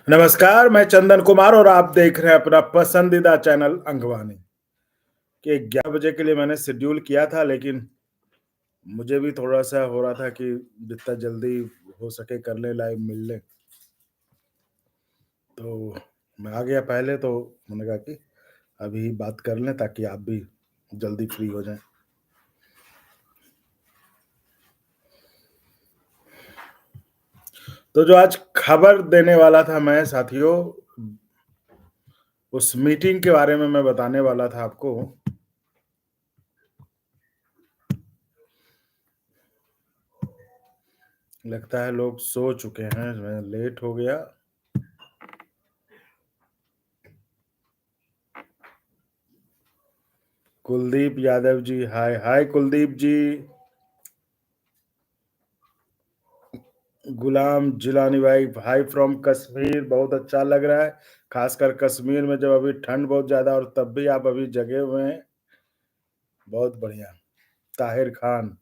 नमस्कार, मैं चंदन कुमार और आप देख रहे हैं अपना पसंदीदा चैनल अंगवानी। कि 11 बजे के लिए मैंने शेड्यूल किया था, लेकिन मुझे भी थोड़ा-सा हो रहा था कि जितना जल्दी हो सके कर लें, लाइव मिल लें। तो मैं आ गया पहले, तो मैंने कहा कि अभी बात कर लें ताकि आप भी जल्दी फ्री हो जाएँ। तो जो आज खबर देने वाला था मैं साथियों, उस मीटिंग के बारे में मैं बताने वाला था आपको। लगता है लोग सो चुके हैं, मैं लेट हो गया। कुलदीप यादव जी, हाय हाय कुलदीप जी। गुलाम जिलानी भाई, हाय फ्रॉम कश्मीर, बहुत अच्छा लग रहा है। खासकर कश्मीर में जब अभी ठंड बहुत ज्यादा और तब भी आप अभी जगे हुए हैं, बहुत बढ़िया। ताहिर खान,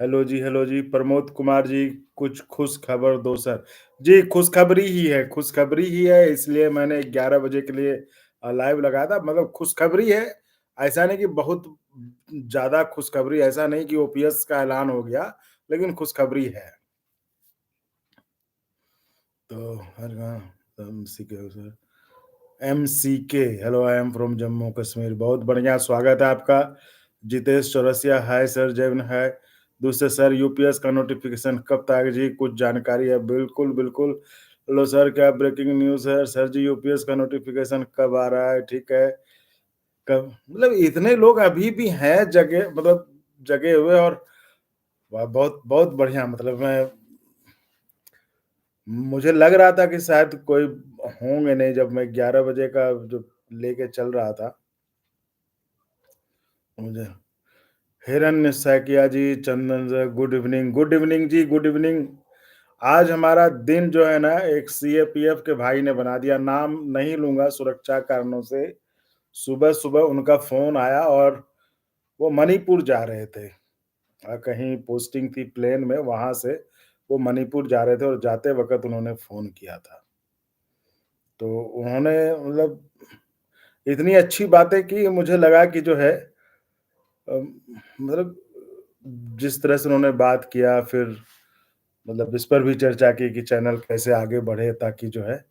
हेलो जी, हेलो जी। प्रमोद कुमार जी, कुछ खुश खबर दो सर। जी, खुशखबरी ही है, खुशखबरी ही है, इसलिए मैंने 11 बजे के लिए लाइव लगाया था। मतलब खुशखबरी है, ऐसा नहीं कि बहुत ज्यादा खुशखबरी, ऐसा नहीं कि ओपीएस का ऐलान हो गया, लेकिन खुशखबरी है। तो हर MCK sir, MCK, hello, I am from Jammu Kashmir, बहुत बढ़िया, स्वागत है आपका। जितेश चौरसिया, हाय सर, जैन है। दूसरे सर, यूपीएस का नोटिफिकेशन कब तक आएगा जी, कुछ जानकारी है? बिल्कुल बिल्कुल। हेलो सर, क्या ब्रेकिंग न्यूज है सर जी? यूपीएस का नोटिफिकेशन कब आ रहा है? ठीक है, कब? मतलब इतने लोग अभी भी हैं जगे, मतलब जगे हुए, और वाह, बहुत बहुत बढ़िया। मतलब मैं, मुझे लग रहा था कि शायद कोई होंगे नहीं, जब मैं 11 बजे का जो लेके चल रहा था मुझे। Hiranya Saikia ji, Chandan sir, good evening, good evening ji, good evening. आज हमारा दिन जो है ना, एक सीएपीएफ के भाई ने बना दिया, नाम नहीं लूंगा सुरक्षा कारणों से। सुबह सुबह उनका फोन आया और वो मणिपुर जा रहे थे। कहीं पोस्टिंग थी प्लेन में, वहां से वो मणिपुर जा रहे थे और जाते वक्त उन्होंने फोन किया था। तो उन्होंने, मतलब इतनी अच्छी बातें की, मुझे लगा कि जो है मतलब जिस तरह से उन्होंने बात किया, फिर मतलब इस पर भी चर्चा की कि चैनल कैसे आगे बढ़े, ताकि जो है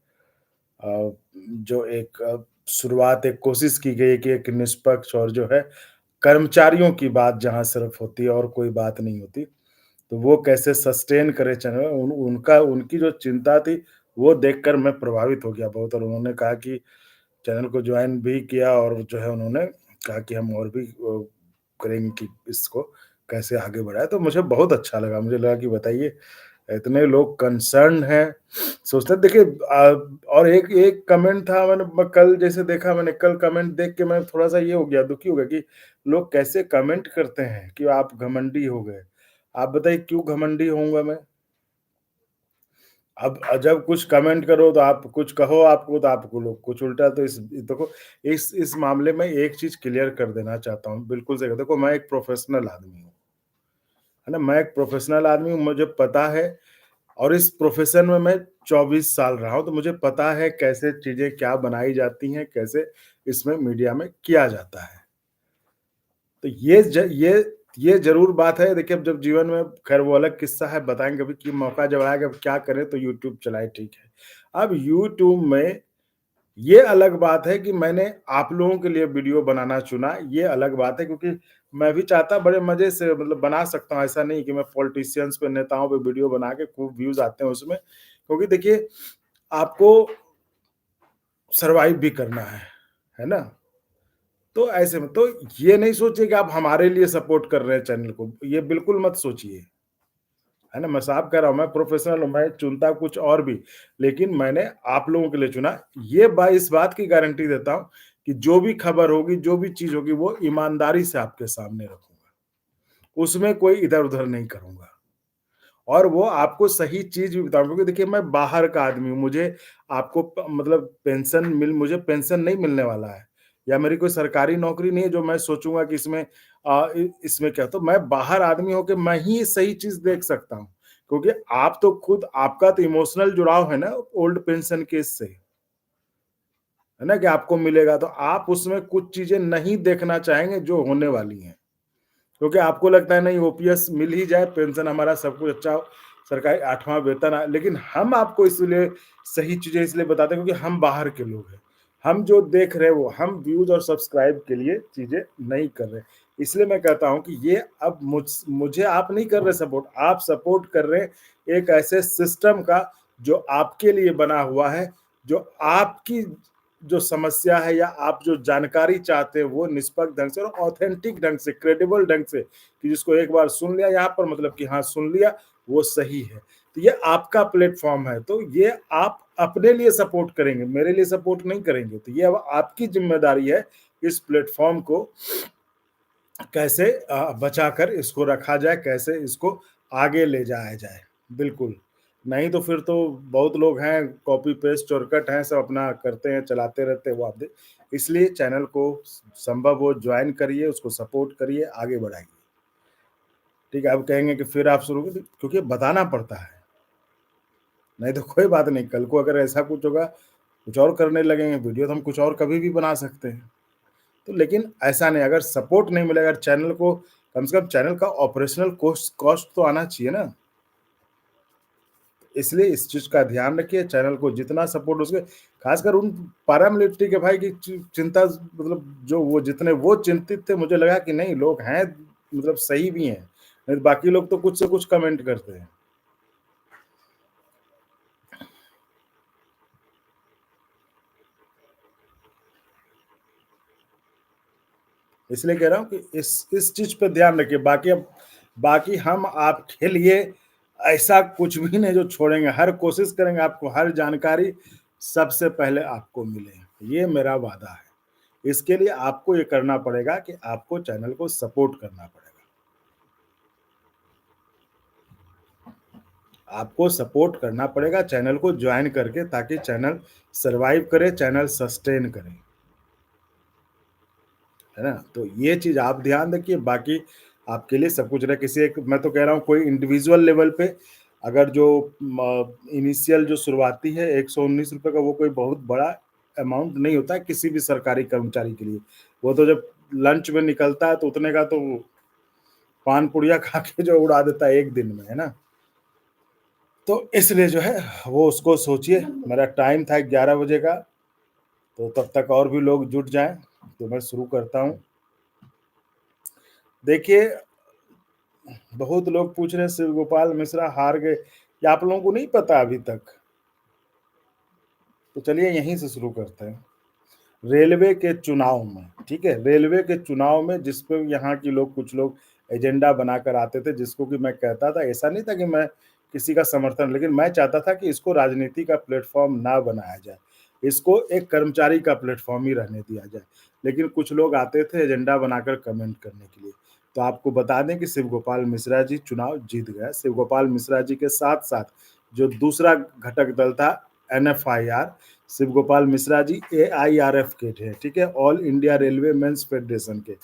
जो एक शुरुआत, एक कोशिश की गई कि एक निष्पक्ष और जो है कर्मचारियों की बात जहाँ सिर्फ होती है और कोई बात नहीं होती, तो वो कैसे सस्टेन करे चैनल। उनका, उनकी जो चिंता थी, वो देखकर मैं प्रभावित हो गया बहुत। और उन्होंने कहा कि चैनल को ज्वाइन भी किया, और जो है उन्होंने कहा कि हम और भी करेंगे कि इसको कैसे आगे बढ़ाए। तो मुझे बहुत अच्छा लगा, मुझे लगा कि बताइए, इतने लोग कंसर्न हैं, सोचते हैं। देखिए और एक एक कमेंट था, मैं कल जैसे देखा, मैंने कल कमेंट देख के मैं थोड़ा सा ये हो गया, दुखी हो गया कि लोग कैसे कमेंट करते हैं कि आप घमंडी हो गए। आप बताइए क्यों घमंडी होऊंगा मैं? अब जब कुछ कमेंट करो तो आप कुछ कहो, आपको तो आपको लोग कुछ उल्टा। तो इस देखो, इस मामले में एक चीज क्लियर कर देना चाहता हूँ, बिल्कुल सही। देखो, मैं एक प्रोफेशनल आदमी हूँ, है ना, मैं एक प्रोफेशनल आदमी हूँ, मुझे पता है। और इस प्रोफेशन में मैं 24 साल रहा हूँ, तो मुझे पता है कैसे चीजें क्या बनाई जाती हैं, कैसे इसमें मीडिया में किया जाता है। तो ये ज़रूर बात है। देखिए, अब जब जीवन में, खैर वो अलग किस्सा है, बताएँगे कभी कि मौका जब आएगा, अब क्या करें, तो यूट्यूब चलाएँ, ठीक है। अब यूट्यूब में ये अलग बात है कि मैंने आप लोगों के लिए वीडियो बनाना चुना, ये अलग बात है, क्योंकि मैं भी चाहता बड़े मज़े से, मतलब बना सकता हूँ। ऐसा नहीं कि मैं पॉलिटिशियंस पे, नेताओं पे वीडियो बना के खूब व्यूज़ आते हैं उसमें, क्योंकि देखिए, आपको सर्वाइव भी करना है ना? तो ऐसे में तो ये नहीं सोचिए कि आप हमारे लिए सपोर्ट कर रहे हैं चैनल को, ये बिल्कुल मत सोचिए, है ना? मैं साफ कह रहा हूँ, मैं प्रोफेशनल हूँ, मैं चुनता कुछ और भी, लेकिन मैंने आप लोगों के लिए चुना। ये इस बात की गारंटी देता हूँ कि जो भी खबर होगी, जो भी चीज़ होगी, वो ईमानदारी से आपके सामने रखूँगा। उसमें कोई इधर-उधर नहीं करूँगा। और वो आपको सही चीज़ भी बताऊँ, क्योंकि देखिए, मैं बाहर का आदमी हूँ, मुझे आपको मतलब मुझे पेंशन नहीं मिलने वाला है, या मेरी कोई सरकारी नौकरी नहीं है जो मैं सोचूँगा कि इसमें इसमें क्या, तो मैं बाहर आदमी होके मैं ही सही चीज़ देख सकता हूँ। क्योंकि आप तो खुद आपका तो इमोशनल जुड़ाव है ना ओल्ड पेंशन केस से, है ना? कि आपको मिलेगा तो आप उसमें कुछ चीज़ें नहीं देखना चाहेंगे जो होने वाली हैं। क्योंकि आपको लगता है नहीं ओपीएस मिल ही जाए, पेंशन हमारा सब कुछ अच्छा हो, सरकारी 8वाँ वेतन आए, लेकिन हम आपको इसलिए सही चीज़ें इसलिए बताते हैं क्योंकि हम बाहर के लोग हैं। हम जो देख रहे हैं वो हम व्यूज़ और सब्सक्राइब के लिए चीज़ें नहीं कर रहे। इसलिए मैं कहता हूँ कि ये अब मुझे आप नहीं कर रहे सपोर्ट, आप सपोर्ट कर रहे हैं एक ऐसे सिस्टम का जो आपके लिए बना हुआ है, जो आपकी जो समस्या है या आप जो जानकारी चाहते हैं वो निष्पक्ष ढंग से और ऑथेंटिक ढंग से, क्रेडिबल ढंग से कि जिसको एक बार सुन लिया यहाँ पर मतलब कि हाँ, सुन लिया, वो सही है। तो ये आपका प्लेटफ़ॉर्म है, तो ये आप अपने लिए सपोर्ट करेंगे, मेरे लिए सपोर्ट नहीं करेंगे। तो ये अब आपकी ज़िम्मेदारी है, इस प्लेटफ़ॉर्म को कैसे बचाकर इसको रखा जाए, कैसे इसको आगे ले जाया जाए। बिल्कुल, नहीं तो फिर तो बहुत लोग हैं कॉपी पेस्ट चोरकट हैं, सब अपना करते हैं, चलाते रहते हैं वो आप दे इसलिए चैनल को संभव हो जॉइन करिए, उसको सपोर्ट करिए, आगे बढ़ाइए। ठीक है, अब कहेंगे कि फिर आप शुरू कर क्योंकि बताना पड़ता है, नहीं तो कोई बात नहीं, कल को अगर ऐसा कुछ होगा, कुछ और करने लगेंगे, वीडियो तो हम कुछ और कभी भी बना सकते हैं। तो लेकिन ऐसा नहीं, अगर सपोर्ट नहीं मिलेगा, अगर चैनल को कम से कम चैनल का ऑपरेशनल कॉस्ट कॉस्ट तो आना चाहिए ना। इसलिए इस चीज़ का ध्यान रखिए, चैनल को जितना सपोर्ट हो सके, खासकर उन पैरामिलिट्री के भाई की चिंता मतलब जो वो जितने वो चिंतित थे, मुझे लगा कि नहीं लोग हैं मतलब सही भी हैं, नहीं तो बाकी लोग तो कुछ से कुछ कमेंट करते हैं। इसलिए कह रहा हूँ कि इस चीज़ पे ध्यान रखिए, बाकी हम आपके लिए ऐसा कुछ भी नहीं जो छोड़ेंगे, हर कोशिश करेंगे आपको हर जानकारी सबसे पहले आपको मिले, ये मेरा वादा है। इसके लिए आपको ये करना पड़ेगा कि आपको चैनल को सपोर्ट करना पड़ेगा। आपको सपोर्ट करना पड़ेगा चैनल को जॉइन करके ताकि चैनल सर्वाइव करे, चैनल सस्टेन करे। है ना? तो ये चीज़ आप ध्यान रखिए, बाकी आपके लिए सब कुछ रहे किसी एक मैं तो कह रहा हूँ कोई इंडिविजुअल लेवल पे अगर जो इनिशियल जो शुरुआती है ₹119 का वो कोई बहुत बड़ा अमाउंट नहीं होता है किसी भी सरकारी कर्मचारी के लिए। वो तो जब लंच में निकलता है तो उतने का तो पान पुड़िया खा के जो उड़ा देता है 1 दिन में, है ना? तो इसलिए जो है वो उसको सोचिए, मेरा टाइम था 11 बजे का, तो तब तक और भी लोग जुट जाएँ, तो मैं शुरू करता हूँ। देखिए बहुत लोग पूछ रहे हैं शिव गोपाल मिश्रा हार गए, ये आप लोगों को नहीं पता अभी तक? तो चलिए यहीं से शुरू करते हैं। रेलवे के चुनाव में, ठीक है? रेलवे के चुनाव में जिस पे यहाँ के लोग कुछ लोग एजेंडा बनाकर आते थे जिसको कि मैं कहता था ऐसा नहीं था कि मैं किसी का समर्थन लेकिन मैं चाहता था कि इसको राजनीति का प्लेटफ़ॉर्म ना बनाया जाए। इसको एक कर्मचारी का प्लेटफ़ॉर्म ही रहने दिया जाए। लेकिन कुछ लोग आते थे एजेंडा बनाकर कमेंट करने के लिए। तो आपको बता दें कि शिव गोपाल मिश्रा जी चुनाव जीत गए। शिव गोपाल मिश्रा जी के साथ-साथ जो दूसरा घटक दल था एनएफआईआर शिव गोपाल मिश्रा जी एआईआरएफ के थे, ठीक है? All India railway men's federation के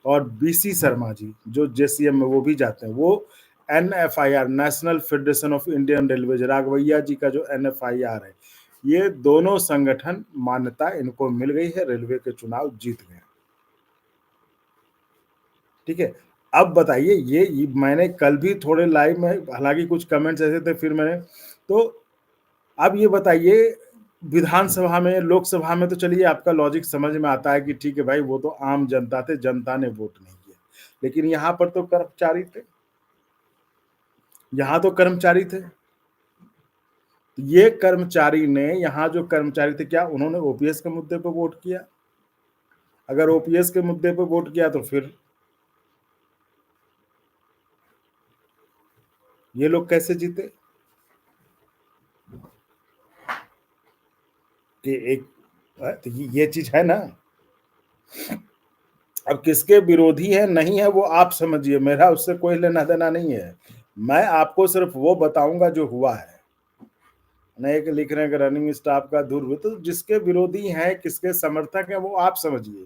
और बीसी शर्मा जी जो जेसीएम में वो भी जाते हैं, वो NFIR National Federation of Indian Railways Raghavaiah ji का जो एनएफआईआर है, ये दोनों संगठन मान्यता इनको मिल गई है, रेलवे के चुनाव जीत गए। ठीक है? अब बताइए ये मैंने कल भी थोड़े लाइव में हालाँकि कुछ कमेंट्स ऐसे थे फिर मैंने तो अब ये बताइए विधानसभा में, लोकसभा में तो चलिए आपका लॉजिक समझ में आता है कि ठीक है भाई वो तो आम जनता थे, जनता ने वोट नहीं किया। लेकिन यहाँ पर तो कर्मचारी थे, यहाँ तो कर्मचारी थे। ये कर्मचारी ने यहाँ जो कर्मचारी थे क्या उन्होंने ओपीएस के मुद्दे पे वोट किया? अगर ओपीएस के मुद्दे पे वोट किया तो फिर ये लोग कैसे जीते? कि एक तो ये चीज़ है ना। अब किसके विरोधी है, नहीं है वो आप समझिए, मेरा उससे कोई लेना-देना नहीं है। मैं आपको सिर्फ़ वो बताऊँगा जो हुआ है। नहीं एक लिख रहे हैं कि रनिंग स्टाफ का दुर्व तो जिसके विरोधी हैं, किसके समर्थक हैं, वो आप समझिए,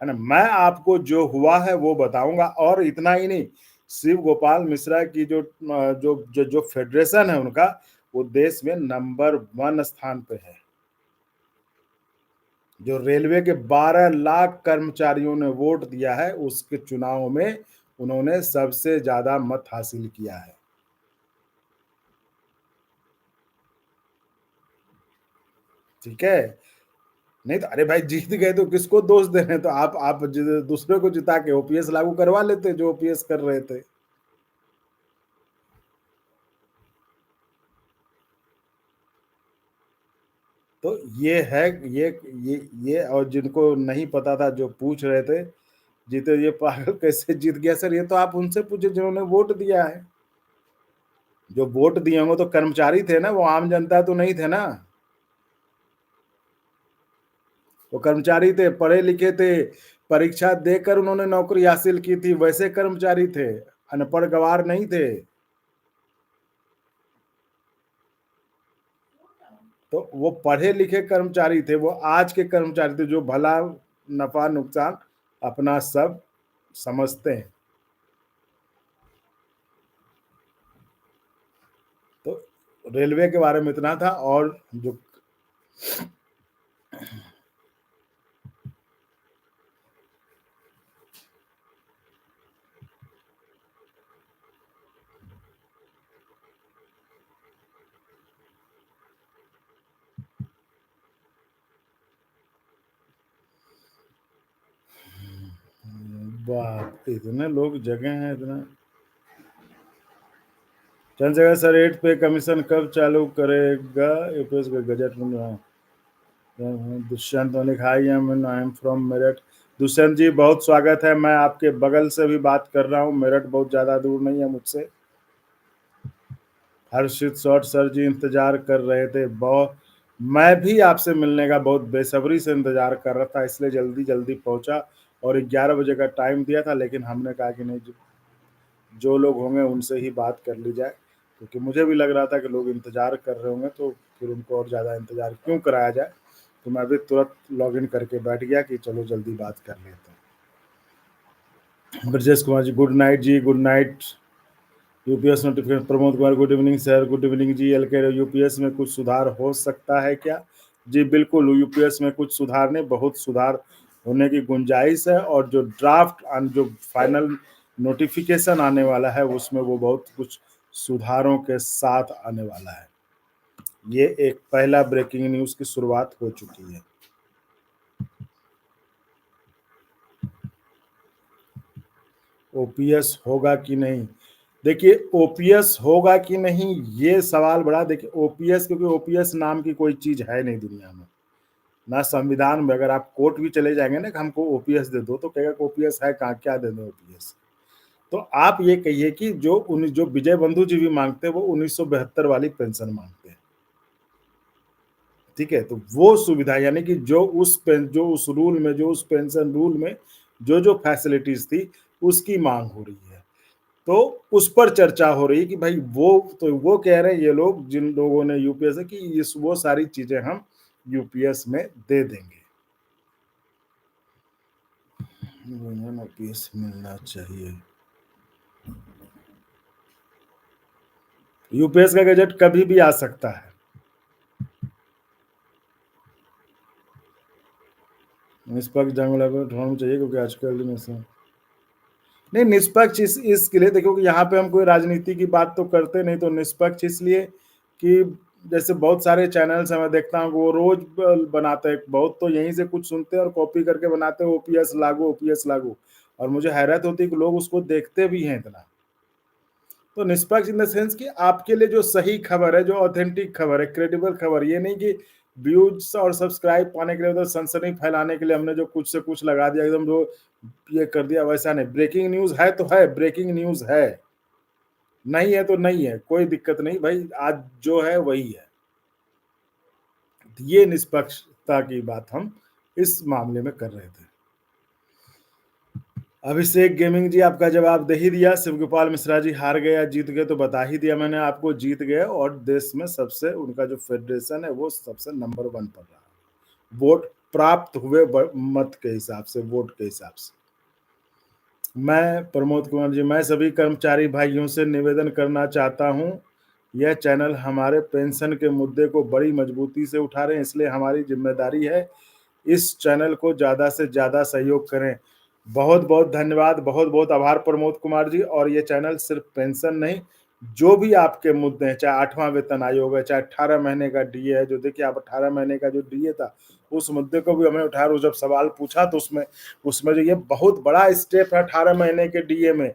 है ना? मैं आपको जो हुआ है वो बताऊँगा और इतना ही नहीं, शिव गोपाल मिश्रा की जो फेडरेशन है उनका, वो देश में नंबर 1 स्थान पे है। जो रेलवे के 12 लाख कर्मचारियों ने वोट दिया है, उसके चुनाव में उन्होंने सबसे ज़्यादा मत हासिल किया है। ठीक है? नहीं तो अरे भाई जीत गए तो किसको दोष दे रहे हैं? तो आप दूसरे को जिता के ओपीएस लागू करवा लेते जो ओपीएस कर रहे थे। तो ये है ये और जिनको नहीं पता था जो पूछ रहे थे, जीते ये पागल कैसे जीत गया सर? ये तो आप उनसे पूछिए जिन्होंने वोट दिया है। जो वोट दिए होंगे तो कर्मचारी थे ना, वो आम जनता तो नहीं थे ना। वो कर्मचारी थे, पढ़े लिखे थे, परीक्षा देकर उन्होंने नौकरी हासिल की थी, वैसे कर्मचारी थे, अनपढ़ गँवार नहीं थे। तो वो पढ़े लिखे कर्मचारी थे, वो आज के कर्मचारी थे जो भला नफा नुकसान अपना सब समझते हैं। तो रेलवे के बारे में इतना था। और जो बाप रे! इतने लोग जगे हैं इतना। चंद्रशेखर सर 8 पे कमीशन कब चालू करेगा? यूपीएस का गजट में दुष्यंत ने लिखा I am from Meerut. Dushyant ji बहुत स्वागत है, मैं आपके बगल से भी बात कर रहा हूँ, मेरठ बहुत ज़्यादा दूर नहीं है मुझसे। हर्षित शॉर्ट सर जी इंतजार कर रहे थे बहुत। मैं भी आपसे मिलने का बहुत बेसब्री से इंतजार कर रहा था, इसलिए जल्दी जल्दी पहुंचा और 11 बजे का टाइम दिया था, लेकिन हमने कहा कि नहीं, जो लोग होंगे उनसे ही बात कर ली जाए, क्योंकि मुझे भी लग रहा था कि लोग इंतजार कर रहे होंगे, तो फिर उनको और ज़्यादा इंतजार क्यों कराया जाए। तो मैं भी तुरंत लॉग इन करके बैठ गया कि चलो जल्दी बात कर लेते हैं। Brajesh Kumar ji good night ji, good night. UPS notification Pramod Kumar good evening sir, good evening ji. एल के यूपीएस में कुछ सुधार हो सकता है क्या? जी बिल्कुल, यूपीएस में कुछ सुधार नहीं, बहुत सुधार होने की गुंजाइश है। और जो ड्राफ्ट जो फाइनल नोटिफिकेशन आने वाला है उसमें वो बहुत कुछ सुधारों के साथ आने वाला है। ये एक पहला ब्रेकिंग न्यूज की शुरुआत हो चुकी है। ओपीएस होगा कि नहीं? देखिए, ओपीएस होगा कि नहीं ये सवाल बड़ा। देखिए ओपीएस, क्योंकि ओपीएस नाम की कोई चीज है नहीं दुनिया में, ना संविधान में। अगर आप कोर्ट भी चले जाएंगे ना कि हमको ओपीएस दे दो, तो कहेगा कि ओपीएस है कहाँ, क्या दे दो ओपीएस। तो आप ये कहिए कि जो विजय बंधु जी भी मांगते हैं वो 1972 वाली पेंशन मांगते हैं। ठीक है, तो वो सुविधा यानी कि जो उस रूल में, जो उस पेंशन रूल में जो फैसिलिटीज थी उसकी मांग हो रही है। तो उस पर चर्चा हो रही है कि भाई वो कह रहे हैं ये लोग, जिन लोगों ने यूपीएस की इस वो सारी चीजें हम यूपीएस में दे देंगे। यूपीएस मिलना चाहिए। यूपीएस का गजट कभी भी आ सकता है। निष्पक्ष जंग होना चाहिए, क्योंकि आजकल नहीं निष्पक्ष इसके लिए देखो कि यहाँ पे हम कोई राजनीति की बात तो करते नहीं, तो निष्पक्ष इसलिए कि जैसे बहुत सारे चैनल्स मैं देखता हूँ वो रोज बनाते हैं, बहुत तो यहीं से कुछ सुनते हैं और कॉपी करके बनाते हैं, ओपीएस लागू, ओपीएस लागू। और मुझे हैरत होती है कि लोग उसको देखते भी हैं इतना। तो निष्पक्ष इन द सेंस कि आपके लिए जो सही खबर है, जो ऑथेंटिक खबर है, क्रेडिबल खबर, ये नहीं कि व्यूज और सब्सक्राइब पाने के लिए, तो सनसनी फैलाने के लिए हमने जो कुछ से कुछ लगा दिया एकदम, जो ये कर दिया, वैसा नहीं। ब्रेकिंग न्यूज है तो है, ब्रेकिंग न्यूज है, नहीं है तो नहीं है, कोई दिक्कत नहीं भाई, आज जो है वही है। ये निष्पक्षता की बात हम इस मामले में कर रहे थे। अभिषेक गेमिंग जी आपका जवाब दे ही दिया, शिवगोपाल मिश्रा जी हार गए या जीत गए तो बता ही दिया मैंने आपको, जीत गए और देश में सबसे उनका जो फेडरेशन है वो सबसे नंबर 1 पर रहा, वोट प्राप्त हुए मत के हिसाब से, वोट के हिसाब से। मैं प्रमोद कुमार जी, मैं सभी कर्मचारी भाइयों से निवेदन करना चाहता हूँ, यह चैनल हमारे पेंशन के मुद्दे को बड़ी मजबूती से उठा रहे हैं, इसलिए हमारी ज़िम्मेदारी है, इस चैनल को ज़्यादा से ज़्यादा सहयोग करें। बहुत-बहुत धन्यवाद, बहुत-बहुत आभार प्रमोद कुमार जी। और ये चैनल सिर्फ़ पेंशन नहीं, जो भी आपके मुद्दे हैं, चाहे 8वाँ वेतन आयोग है, चाहे 18 महीने का डीए है, जो देखिए आप 18 महीने का जो डीए था, उस मुद्दे को भी हमने उठाया और जब सवाल पूछा तो उसमें उसमें जो ये बहुत बड़ा स्टेप है 18 महीने के डीए में,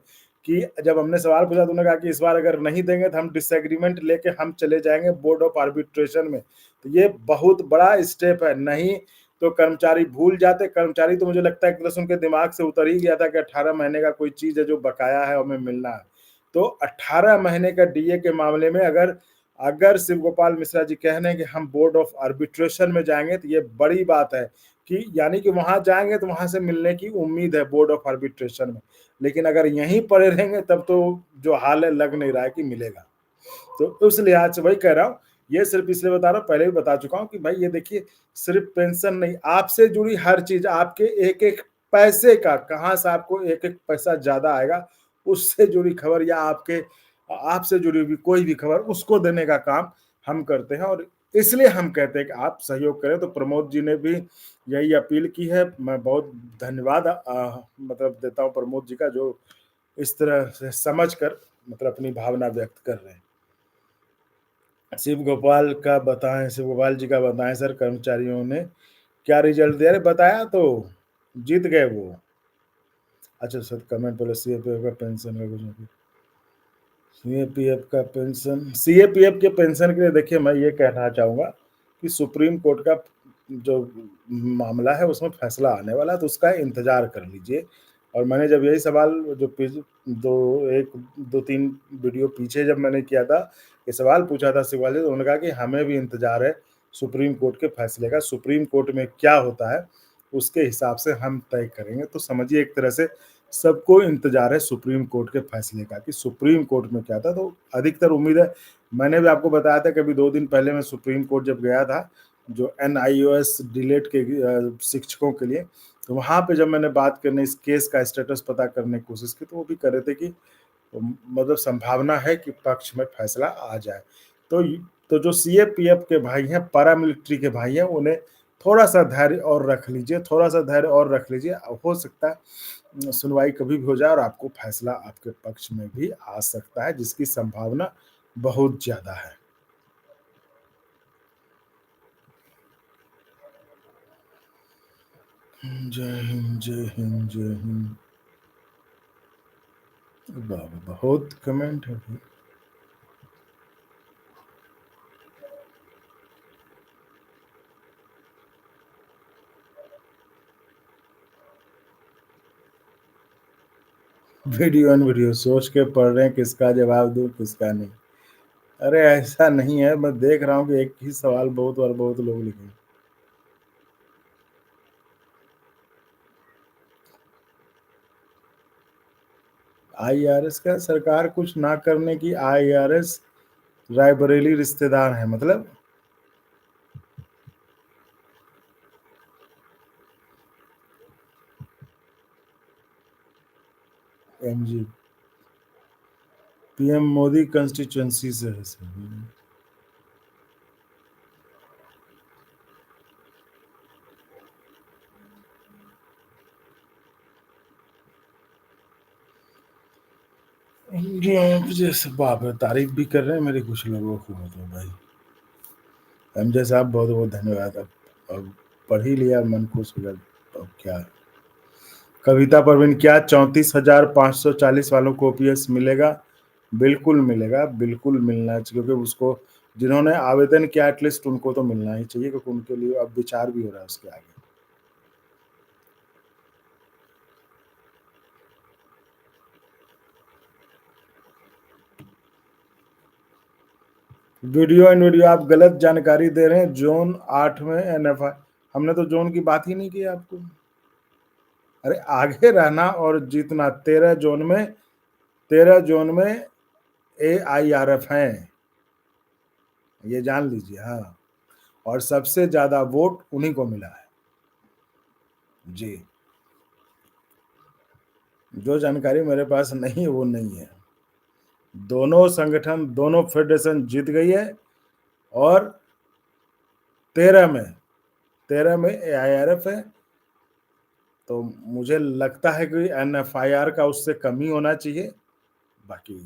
कि जब हमने सवाल पूछा तो उन्होंने कहा कि इस बार अगर नहीं देंगे तो हम डिसएग्रीमेंट लेके हम चले जाएँगे बोर्ड ऑफ आर्बिट्रेशन में। तो ये बहुत बड़ा स्टेप है, नहीं तो कर्मचारी भूल जाते, कर्मचारी तो मुझे लगता है एक तरह से उनके दिमाग से उतर ही गया था कि 18 महीने का कोई चीज़ है जो बकाया है, हमें मिलना है। तो 18 महीने का डीए के मामले में अगर अगर शिव गोपाल मिश्रा जी कह रहे हैं कि हम बोर्ड ऑफ आर्बिट्रेशन में जाएँगे तो ये बड़ी बात है, कि यानी कि वहाँ जाएँगे तो वहाँ से मिलने की उम्मीद है बोर्ड ऑफ आर्बिट्रेशन में। लेकिन अगर यहीं पड़े रहेंगे तब तो जो हाल है लग नहीं रहा है कि मिलेगा। तो उस लिहाज से वही कह रहा हूँ, ये सिर्फ़ इसलिए बता रहा हूँ, पहले भी बता चुका हूँ कि भाई ये देखिए, सिर्फ़ पेंशन नहीं, आपसे जुड़ी हर चीज़, आपके एक-एक पैसे का, कहाँ से आपको एक-एक पैसा ज़्यादा आएगा, उससे जुड़ी खबर या आपके आपसे जुड़ी हुई कोई भी खबर, उसको देने का काम हम करते हैं और इसलिए हम कहते हैं कि आप सहयोग करें। तो प्रमोद जी ने भी यही अपील की है। मैं बहुत धन्यवाद मतलब देता हूँ प्रमोद जी का, जो इस तरह से समझ कर मतलब अपनी भावना व्यक्त कर रहे हैं। शिव गोपाल जी का बताएँ सर, कर्मचारियों ने क्या रिज़ल्ट दिया? अरे बताया तो, जीत गए वो। अच्छा सर, कमेंट पहले सीएपीएफ का पेंशन का कुछ सीएपीएफ का पेंशन, सीएपीएफ के पेंशन के लिए देखिए मैं ये कहना चाहूँगा कि सुप्रीम कोर्ट का जो मामला है उसमें फैसला आने वाला है, तो उसका इंतज़ार कर लीजिए। और मैंने जब यही सवाल जो पिछ 2-3 वीडियो पीछे जब मैंने किया था, ये सवाल पूछा था शिवपाल जी, तो उन्होंने कहा कि हमें भी इंतज़ार है सुप्रीम कोर्ट के फैसले का। सुप्रीम कोर्ट में क्या होता है, उसके हिसाब से हम तय करेंगे। तो समझिए एक तरह से सबको इंतजार है सुप्रीम कोर्ट के फैसले का कि सुप्रीम कोर्ट में क्या था। तो अधिकतर उम्मीद है, मैंने भी आपको बताया था कि अभी 2 दिन पहले मैं सुप्रीम कोर्ट जब गया था, जो एनआईओएस डिलेट के शिक्षकों के लिए, तो वहाँ पे जब मैंने बात करने इस केस का स्टेटस पता करने की कोशिश की, तो वो भी कह रहे थे कि मतलब संभावना है कि पक्ष में फैसला आ जाए। तो तो जो सीएपीएफ के भाई हैं, पैरामिलिट्री के भाई हैं, उन्हें थोड़ा-सा धैर्य और रख लीजिए, थोड़ा-सा धैर्य और रख लीजिए। हो सकता है सुनवाई कभी भी हो जाए और आपको फैसला आपके पक्ष में भी आ सकता है, जिसकी संभावना बहुत ज़्यादा है। जय हिंद, जय हिंद, जय हिंद। वाह! वाह! बहुत कमेंट है भाई। वीडियो ऑन वीडियो सोच के पढ़ रहे हैं किसका जवाब दूँ, किसका नहीं। अरे ऐसा नहीं है, मैं देख रहा हूँ कि एक ही सवाल बहुत बार बहुत लोग लिखे हैं। आईआरएस का सरकार कुछ ना करने की, आईआरएस रायबरेली रिश्तेदार हैं मतलब? एमजी पीएम मोदी कंस्टिट्यूएंसी से है सर। इंडिया में जैसे बाप रे, तारीफ भी कर रहे हैं मेरी कुछ लोगों को, तो भाई एमजे साहब बहुत बहुत धन्यवाद। अब पढ़ ही लिया, मन खुश हो गया। अब क्या कविता परवीन, क्या 34,540 वालों को ओपीएस मिलेगा? बिल्कुल मिलेगा, बिल्कुल मिलना चाहिए, क्योंकि उसको जिन्होंने आवेदन किया एटलीस्ट उनको तो मिलना ही चाहिए, क्योंकि उनके लिए अब विचार भी हो रहा है उसके आगे। वीडियो एंड वीडियो आप गलत जानकारी दे रहे हैं। ज़ोन 8 में एनएफआई, हमने तो ज़ोन की बात ही नहीं की आपको। अरे आगे रहना और जीतना, 13 ज़ोन में एआईआरएफ हैं, ये जान लीजिए। हाँ, और सबसे ज़्यादा वोट उन्हीं को मिला है। जी। जो जानकारी मेरे पास नहीं है, वो नहीं है। दोनों संगठन, दोनों फेडरेशन जीत गई है और 13 में 13 में एआईआरएफ है, तो मुझे लगता है कि एनएफआईआर का उससे कम ही होना चाहिए। बाकी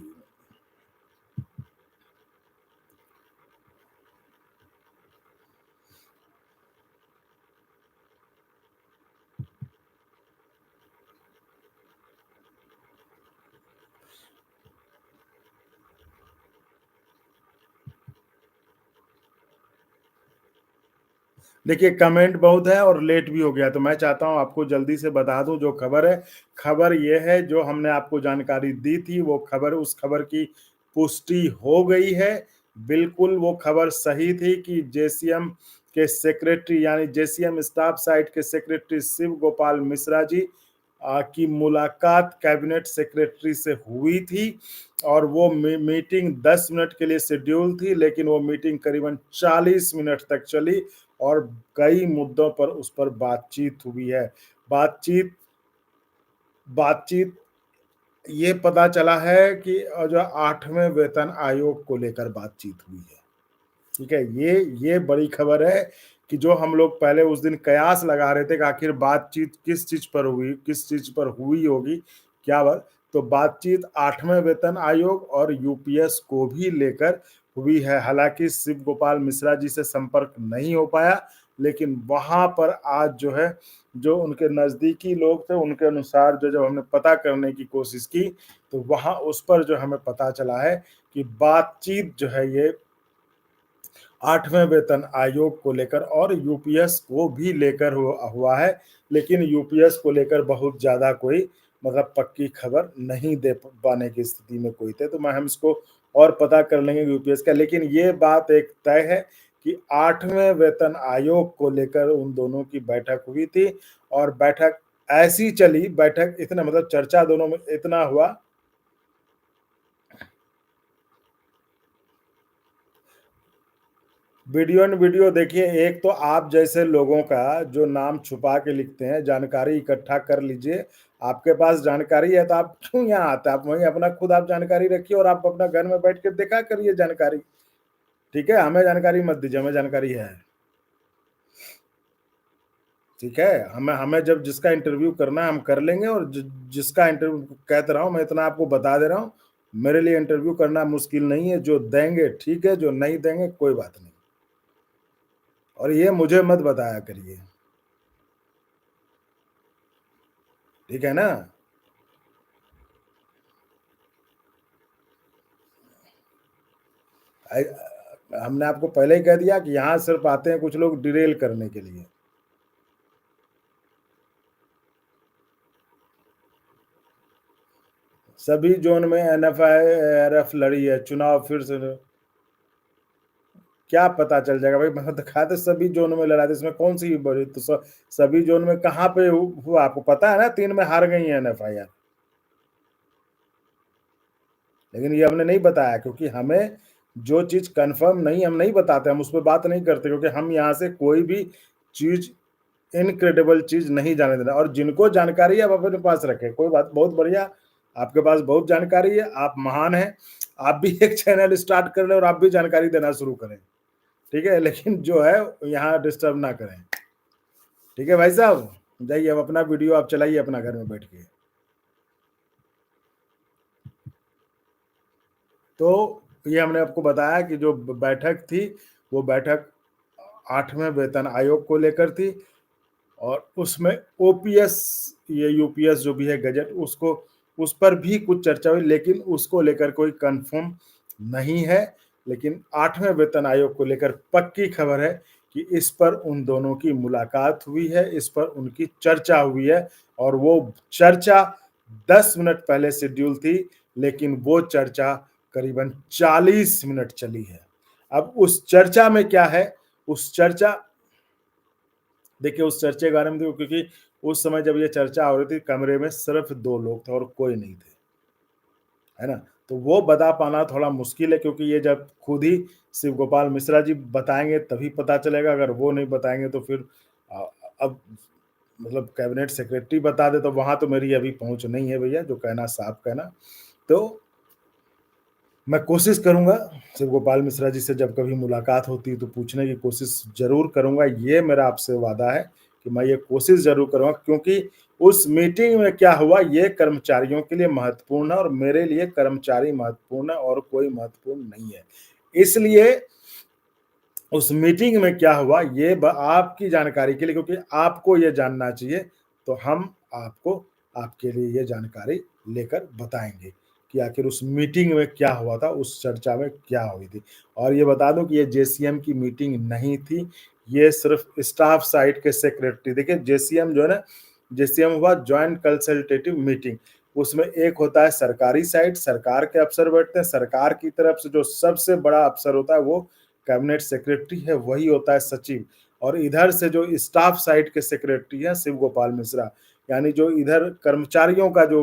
देखिए, कमेंट बहुत है और लेट भी हो गया, तो मैं चाहता हूँ आपको जल्दी से बता दूँ जो खबर है। खबर ये है, जो हमने आपको जानकारी दी थी, वो खबर, उस खबर की पुष्टि हो गई है। बिल्कुल वो खबर सही थी कि जेसीएम के सेक्रेटरी, यानी जेसीएम स्टाफ साइट के सेक्रेटरी शिव गोपाल मिश्रा जी की मुलाकात कैबिनेट सेक्रेटरी से हुई थी और वो मीटिंग 10 मिनट के लिए शेड्यूल थी, लेकिन वो मीटिंग करीबन 40 मिनट तक चली और कई मुद्दों पर उस पर बातचीत हुई है। बातचीत बातचीत ये पता चला है कि जो 8वें वेतन आयोग को लेकर बातचीत हुई है। ठीक है? ये बड़ी खबर है कि जो हम लोग पहले उस दिन कयास लगा रहे थे कि आखिर बातचीत किस चीज़ पर हुई, किस चीज़ पर हुई होगी, क्या बात, तो बातचीत 8वें वेतन आयोग और यूपीएस को भी लेकर हुई है। हालाँकि शिव गोपाल मिश्रा जी से संपर्क नहीं हो पाया, लेकिन वहाँ पर आज जो है, जो उनके नज़दीकी लोग थे, उनके अनुसार जो जब हमने पता करने की कोशिश की, तो वहाँ उस पर जो हमें पता चला है कि बातचीत जो है ये 8वें वेतन आयोग को लेकर और यूपीएस को भी लेकर हुआ है, लेकिन यूपीएस को लेकर बहुत ज़्यादा कोई मतलब पक्की खबर नहीं दे पाने की स्थिति में कोई थे, तो मैं हम इसको और पता कर लेंगे यूपीएस का। लेकिन ये बात एक तय है कि 8वें वेतन आयोग को लेकर उन दोनों की बैठक हुई थी और बैठक ऐसी चली, बैठक इतना मतलब चर्चा दोनों में इतना हुआ। वीडियो एंड वीडियो देखिए, एक तो आप जैसे लोगों का जो नाम छुपा के लिखते हैं, जानकारी इकट्ठा कर लीजिए। आपके पास जानकारी है तो आप क्यों यहाँ आते हैं? आप वहीं अपना खुद आप जानकारी रखिए और आप अपना घर में बैठ के देखा करिए जानकारी। ठीक है? हमें जानकारी मत दीजिए, हमें जानकारी है। ठीक है? हमें हमें जब जिसका इंटरव्यू करना है हम कर लेंगे और जिसका इंटरव्यू कहते रहा हूँ, मैं इतना आपको बता दे रहा हूँ, मेरे लिए इंटरव्यू करना मुश्किल नहीं है, जो देंगे ठीक है, जो नहीं देंगे कोई बात नहीं। और ये मुझे मत बताया करिए। ठीक है ना? अ, हमने आपको पहले ही कह दिया कि यहाँ सिर्फ आते हैं कुछ लोग डिरेल करने के लिए। सभी ज़ोन में एनएफआईआरएफ लड़ी है, चुनाव फिर से क्या पता चल जाएगा भाई, मतलब दिखा दे सभी ज़ोन में लड़ा था, इसमें कौन-सी बड़ी, तो सभी ज़ोन में कहाँ पे हुआ आपको पता है ना, 3 में हार गई है एनएफआईआर। लेकिन ये हमने नहीं बताया क्योंकि हमें जो चीज़ कन्फर्म नहीं, हम नहीं बताते, हम उस पे बात नहीं करते क्योंकि हम यहाँ से कोई भी चीज़, इनक्रेडिबल चीज़ नहीं जाने देना। और जिनको जानकारी है, आप अपने पास रखें, कोई बात, बहुत बढ़िया, आपके पास बहुत जानकारी है, आप महान हैं, आप भी एक चैनल स्टार्ट कर लें और आप भी जानकारी देना शुरू करें, ठीक है? लेकिन जो है यहाँ डिस्टर्ब ना करें, ठीक है भाई साहब? जाइए अब अपना वीडियो आप चलाइए अपना घर में बैठ के। तो ये हमने आपको बताया कि जो बैठक थी, वो बैठक 8वें वेतन आयोग को लेकर थी और उसमें ओपीएस, ये यूपीएस जो भी है गजट, उसको, उस पर भी कुछ चर्चा हुई, लेकिन उसको लेकर कोई कन्फर्म नहीं है। लेकिन 8वें वेतन आयोग को लेकर पक्की खबर है कि इस पर उन दोनों की मुलाकात हुई है, इस पर उनकी चर्चा हुई है और वो चर्चा 10 मिनट पहले शेड्यूल थी, लेकिन वो चर्चा करीबन 40 मिनट चली है। अब उस चर्चा में क्या है, उस चर्चा, देखिए उस चर्चे के बारे में देखो, क्योंकि उस समय जब ये चर्चा हो रही थी, कमरे में सिर्फ 2 लोग थे और कोई नहीं थे, है ना? तो वो बता पाना थोड़ा मुश्किल है क्योंकि ये जब खुद ही शिव गोपाल मिश्रा जी बताएँगे तभी पता चलेगा, अगर वो नहीं बताएँगे तो फिर अब मतलब कैबिनेट सेक्रेटरी बता दे, तो वहाँ तो मेरी अभी पहुँच नहीं है भैया, जो कहना साफ कहना। तो मैं कोशिश करूँगा शिव गोपाल मिश्रा जी से जब कभी मुलाकात होती है तो पूछने की कोशिश ज़रूर करूँगा। ये मेरा आपसे वादा है कि मैं ये कोशिश ज़रूर करूँगा, क्योंकि उस मीटिंग में क्या हुआ ये कर्मचारियों के लिए महत्वपूर्ण है और मेरे लिए कर्मचारी महत्वपूर्ण है और कोई महत्वपूर्ण नहीं है। इसलिए उस मीटिंग में क्या हुआ ये आपकी जानकारी के लिए, क्योंकि आपको ये जानना चाहिए, तो हम आपको आपके लिए ये जानकारी लेकर बताएंगे कि आखिर उस मीटिंग में क्या हुआ था, उस चर्चा में क्या हुई थी। और ये बता दूं कि ये जेसीएम की मीटिंग नहीं थी, ये सिर्फ स्टाफ साइड के सेक्रेटरी, देखिए जेसीएम जो है ना, जेसीएम हुआ ज्वाइंट कंसल्टेटिव मीटिंग। उसमें एक होता है सरकारी साइड, सरकार के अफसर बैठते हैं, सरकार की तरफ से जो सबसे बड़ा अफसर होता है वो कैबिनेट सेक्रेटरी है, वही होता है सचिव। और इधर से जो स्टाफ साइड के सेक्रेटरी हैं शिव गोपाल मिश्रा, यानी जो इधर कर्मचारियों का जो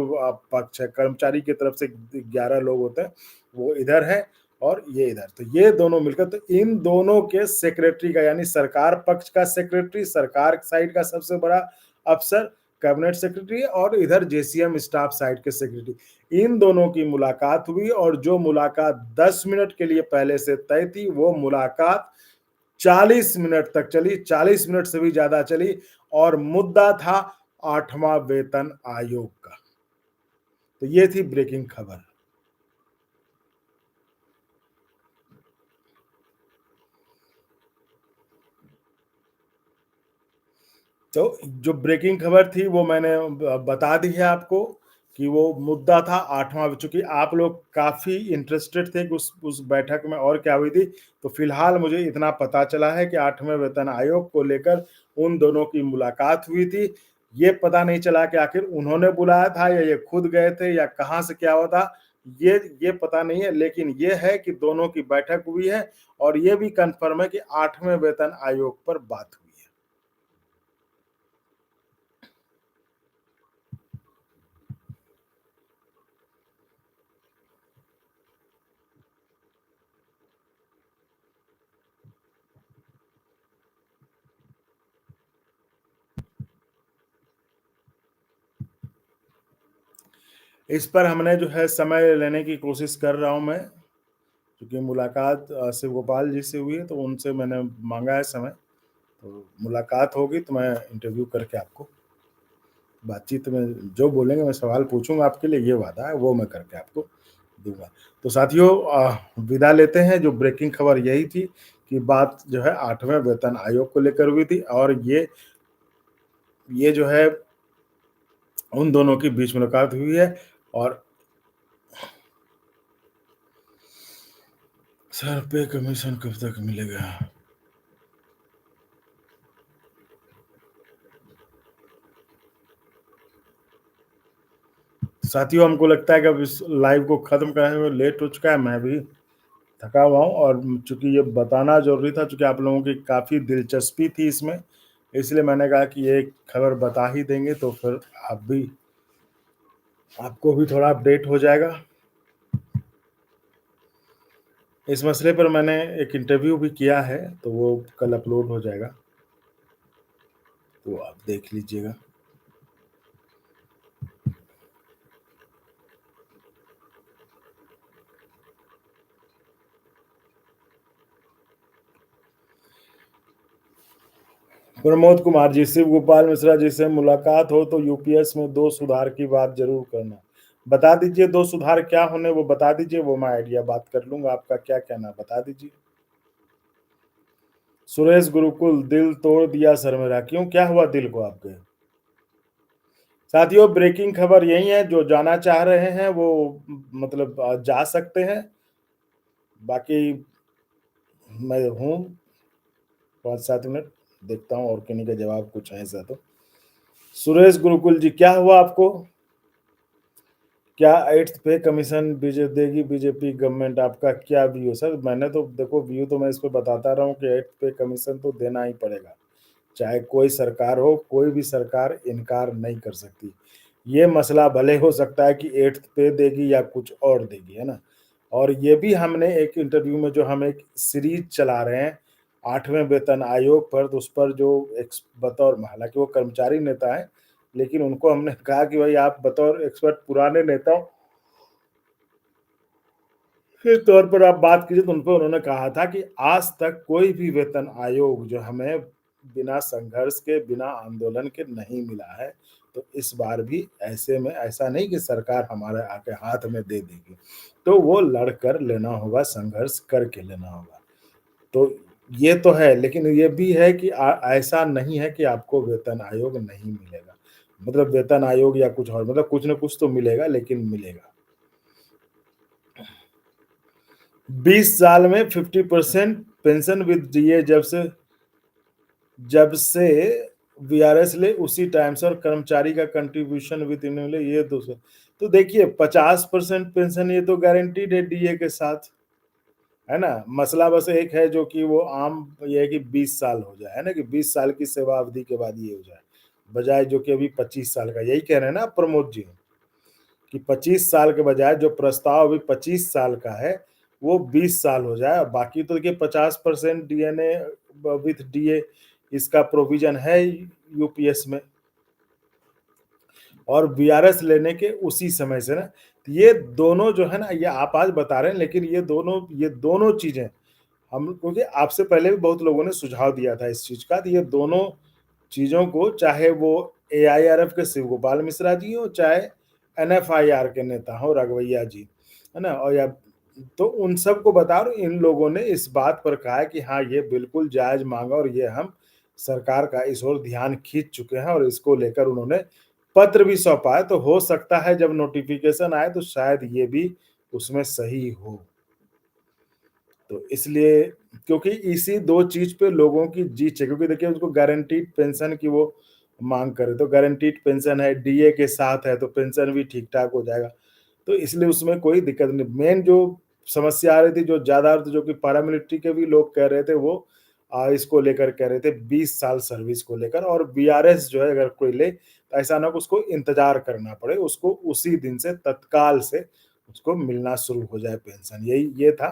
पक्ष है, कर्मचारी की तरफ से 11 लोग होते हैं, वो इधर है और ये इधर, तो ये दोनों मिलकर, तो इन दोनों के सेक्रेटरी का, यानी सरकार पक्ष का सेक्रेटरी, सरकार साइड का सबसे बड़ा अफसर कैबिनेट सेक्रेटरी, और इधर जेसीएम स्टाफ साइड के सेक्रेटरी, इन दोनों की मुलाकात हुई। और जो मुलाकात 10 मिनट के लिए पहले से तय थी, वो मुलाकात 40 मिनट तक चली, 40 मिनट से भी ज्यादा चली, और मुद्दा था 8वां वेतन आयोग का। तो ये थी ब्रेकिंग खबर। तो जो ब्रेकिंग खबर थी वो मैंने बता दी है आपको कि वो मुद्दा था 8वां, चूंकि आप लोग काफी इंटरेस्टेड थे कि उस बैठक में और क्या हुई थी। तो फिलहाल मुझे इतना पता चला है कि 8वें वेतन आयोग को लेकर उन दोनों की मुलाकात हुई थी। ये पता नहीं चला कि आखिर उन्होंने बुलाया था या ये खुद गए थे या कहाँ से क्या हुआ था, ये पता नहीं है, लेकिन ये है कि दोनों की बैठक हुई है और ये भी कंफर्म है कि 8वें वेतन आयोग पर बात हुई है। इस पर हमने जो है समय लेने की कोशिश कर रहा हूँ मैं, क्योंकि मुलाकात शिव गोपाल जी से हुई है, तो उनसे मैंने माँगा है समय। तो मुलाकात होगी तो मैं इंटरव्यू करके आपको बातचीत में जो बोलेंगे, मैं सवाल पूछूँगा आपके लिए, ये वादा है, वो मैं करके आपको दूँगा। तो साथियों विदा लेते हैं। जो ब्रेकिंग खबर यही थी कि बात जो है 8वें वेतन आयोग को लेकर हुई थी, और ये जो है उन दोनों के बीच मुलाकात हुई है। और सर पे कमीशन कब तक मिलेगा? साथियों हमको लगता है कि अब इस लाइव को ख़त्म करने में लेट हो चुका है, मैं भी थका हुआ हूँ, और चूँकि ये बताना ज़रूरी था, चूँकि आप लोगों की काफ़ी दिलचस्पी थी इसमें, इसलिए मैंने कहा कि ये खबर बता ही देंगे, तो फिर आप भी आपको भी थोड़ा अपडेट हो जाएगा। इस मसले पर मैंने एक इंटरव्यू भी किया है, तो वो कल अपलोड हो जाएगा, तो आप देख लीजिएगा। प्रमोद कुमार जी, शिव गोपाल मिश्रा जी से मुलाकात हो तो यूपीएस में 2 सुधार की बात ज़रूर करना। बता दीजिए 2 सुधार क्या होने, वो बता दीजिए, वो मैं आइडिया बात कर लूँगा। आपका क्या कहना है, बता दीजिए। सुरेश गुरुकुल, दिल तोड़ दिया सर मेरा, क्यों, क्या हुआ दिल को आपके? साथियों ब्रेकिंग खबर यही है, जो जाना चाह रहे हैं वो मतलब जा सकते हैं। बाकी मैं हूँ 5-7 मिनट, देखता हूँ और किन्हीं का जवाब कुछ है ऐसा तो। सुरेश गुरुकुल जी, क्या हुआ आपको? क्या 8th पे कमीशन देगी बीजेपी गवर्नमेंट, आपका क्या व्यू है? सर मैंने तो देखो व्यू तो मैं इस पे बताता रहा हूँ कि 8th पे कमीशन तो देना ही पड़ेगा, चाहे कोई सरकार हो, कोई भी सरकार इनकार नहीं कर सकती। ये मसला भले हो सकता है कि 8th पे देगी या कुछ और देगी, है ना? और ये भी हमने एक इंटरव्यू में, जो हम एक सीरीज चला रहे हैं 8वें वेतन आयोग पर, तो उस पर जो एक्स बतौर, हालाँकि वो कर्मचारी नेता हैं, लेकिन उनको हमने कहा कि भाई आप बतौर एक्सपर्ट पुराने नेता के तौर पर आप बात कीजिए, तो उन पे उन्होंने कहा था कि आज तक कोई भी वेतन आयोग जो हमें बिना संघर्ष के, बिना आंदोलन के नहीं मिला है। तो इस बार भी ऐसे में ऐसा नहीं कि सरकार हमारे आके हाथ में दे देगी। तो वो लड़कर लेना होगा, संघर्ष करके लेना होगा। तो ये तो है, लेकिन ये भी है कि ऐसा नहीं है कि आपको वेतन आयोग नहीं मिलेगा। मतलब वेतन आयोग या कुछ और, मतलब कुछ न कुछ तो मिलेगा, लेकिन मिलेगा। 20 साल में 50% पेंशन विद डीए जब से वीआरएस ले उसी टाइम से, और कर्मचारी का कंट्रीब्यूशन विद इन्होंने ये 200। तो देखिए 50% पेंशन ये तो गारंटीड है डीए के साथ, है ना? मसला बस एक है जो कि वो आम ये है कि 20 साल हो जाए, है ना? कि 20 साल की सेवा अवधि के बाद ये हो जाए। बजाय जो कि अभी 25 साल का, यही कह रहे हैं ना आप प्रमोद जी? कि 25 साल के बजाय जो प्रस्ताव अभी 25 साल का है, वो 20 साल हो जाए। बाकी तो देखिए 50% डीएनए विथ डीए इसका प्रोविज़न है यूपीएस में, और वीआरएस लेने के उसी समय से ना, तो ये दोनों जो है ना, ये आप आज बता रहे हैं, लेकिन ये दोनों चीज़ें हम, क्योंकि आपसे पहले भी बहुत लोगों ने सुझाव दिया था इस चीज़ का, तो ये दोनों चीज़ों को, चाहे वो एआईआरएफ के शिव गोपाल मिश्रा जी हों, चाहे एनएफआईआर के नेता हों रघुवैया जी, है ना? और या तो उन सबको बता रहा हूँ, इन लोगों ने इस बात पर कहा है कि हाँ, ये बिल्कुल जायज़ माँग है, और ये हम सरकार का इस ओर ध्यान खींच चुके हैं, और इसको लेकर उन्होंने पत्र भी सौंपा है। तो हो सकता है जब नोटिफ़िकेशन आए तो शायद ये भी उसमें सही हो। तो इसलिए, क्योंकि इसी 2 चीज़ पे लोगों की जीत है, क्योंकि देखिए उसको गारंटीड पेंशन की वो माँग करे, तो गारंटीड पेंशन है, डीए के साथ है, तो पेंशन भी ठीक-ठाक हो जाएगा। तो इसलिए उसमें कोई दिक्कत नहीं। मेन जो समस्या आ रही थी, जो ज़्यादा, जो कि पैरामिलिट्री के भी लोग कह रहे थे, वो इसको लेकर कह रहे थे 20 साल सर्विस को लेकर, और वीआरएस जो है अगर कोई ले, तो ऐसा ना हो कि उसको इंतज़ार करना पड़े, उसको उसी दिन से तत्काल से उसको मिलना शुरू हो जाए पेंशन, यही ये था।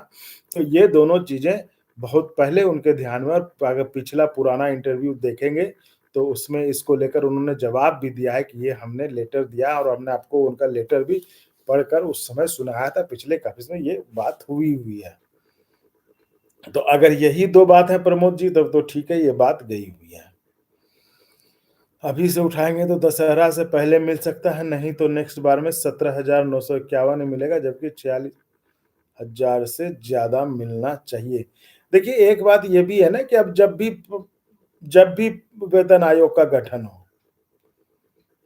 तो ये दोनों चीज़ें बहुत पहले उनके ध्यान में, और अगर पिछला पुराना इंटरव्यू देखेंगे, तो उसमें इसको लेकर उन्होंने जवाब भी दिया है कि ये हमने लेटर दिया, और हमने आपको उनका लेटर भी पढ़कर उस समय सुनाया था पिछले काफ़ी में, ये बात हुई हुई है। तो अगर यही 2 बात है प्रमोद जी, तब तो ठीक है, ये बात गई हुई है। अभी से उठाएँगे तो दशहरा से पहले मिल सकता है, नहीं तो नेक्स्ट बार में 17,951 मिलेगा, जबकि 46,000 से ज़्यादा मिलना चाहिए। देखिए, एक बात ये भी है ना कि अब जब भी वेतन आयोग का गठन हो,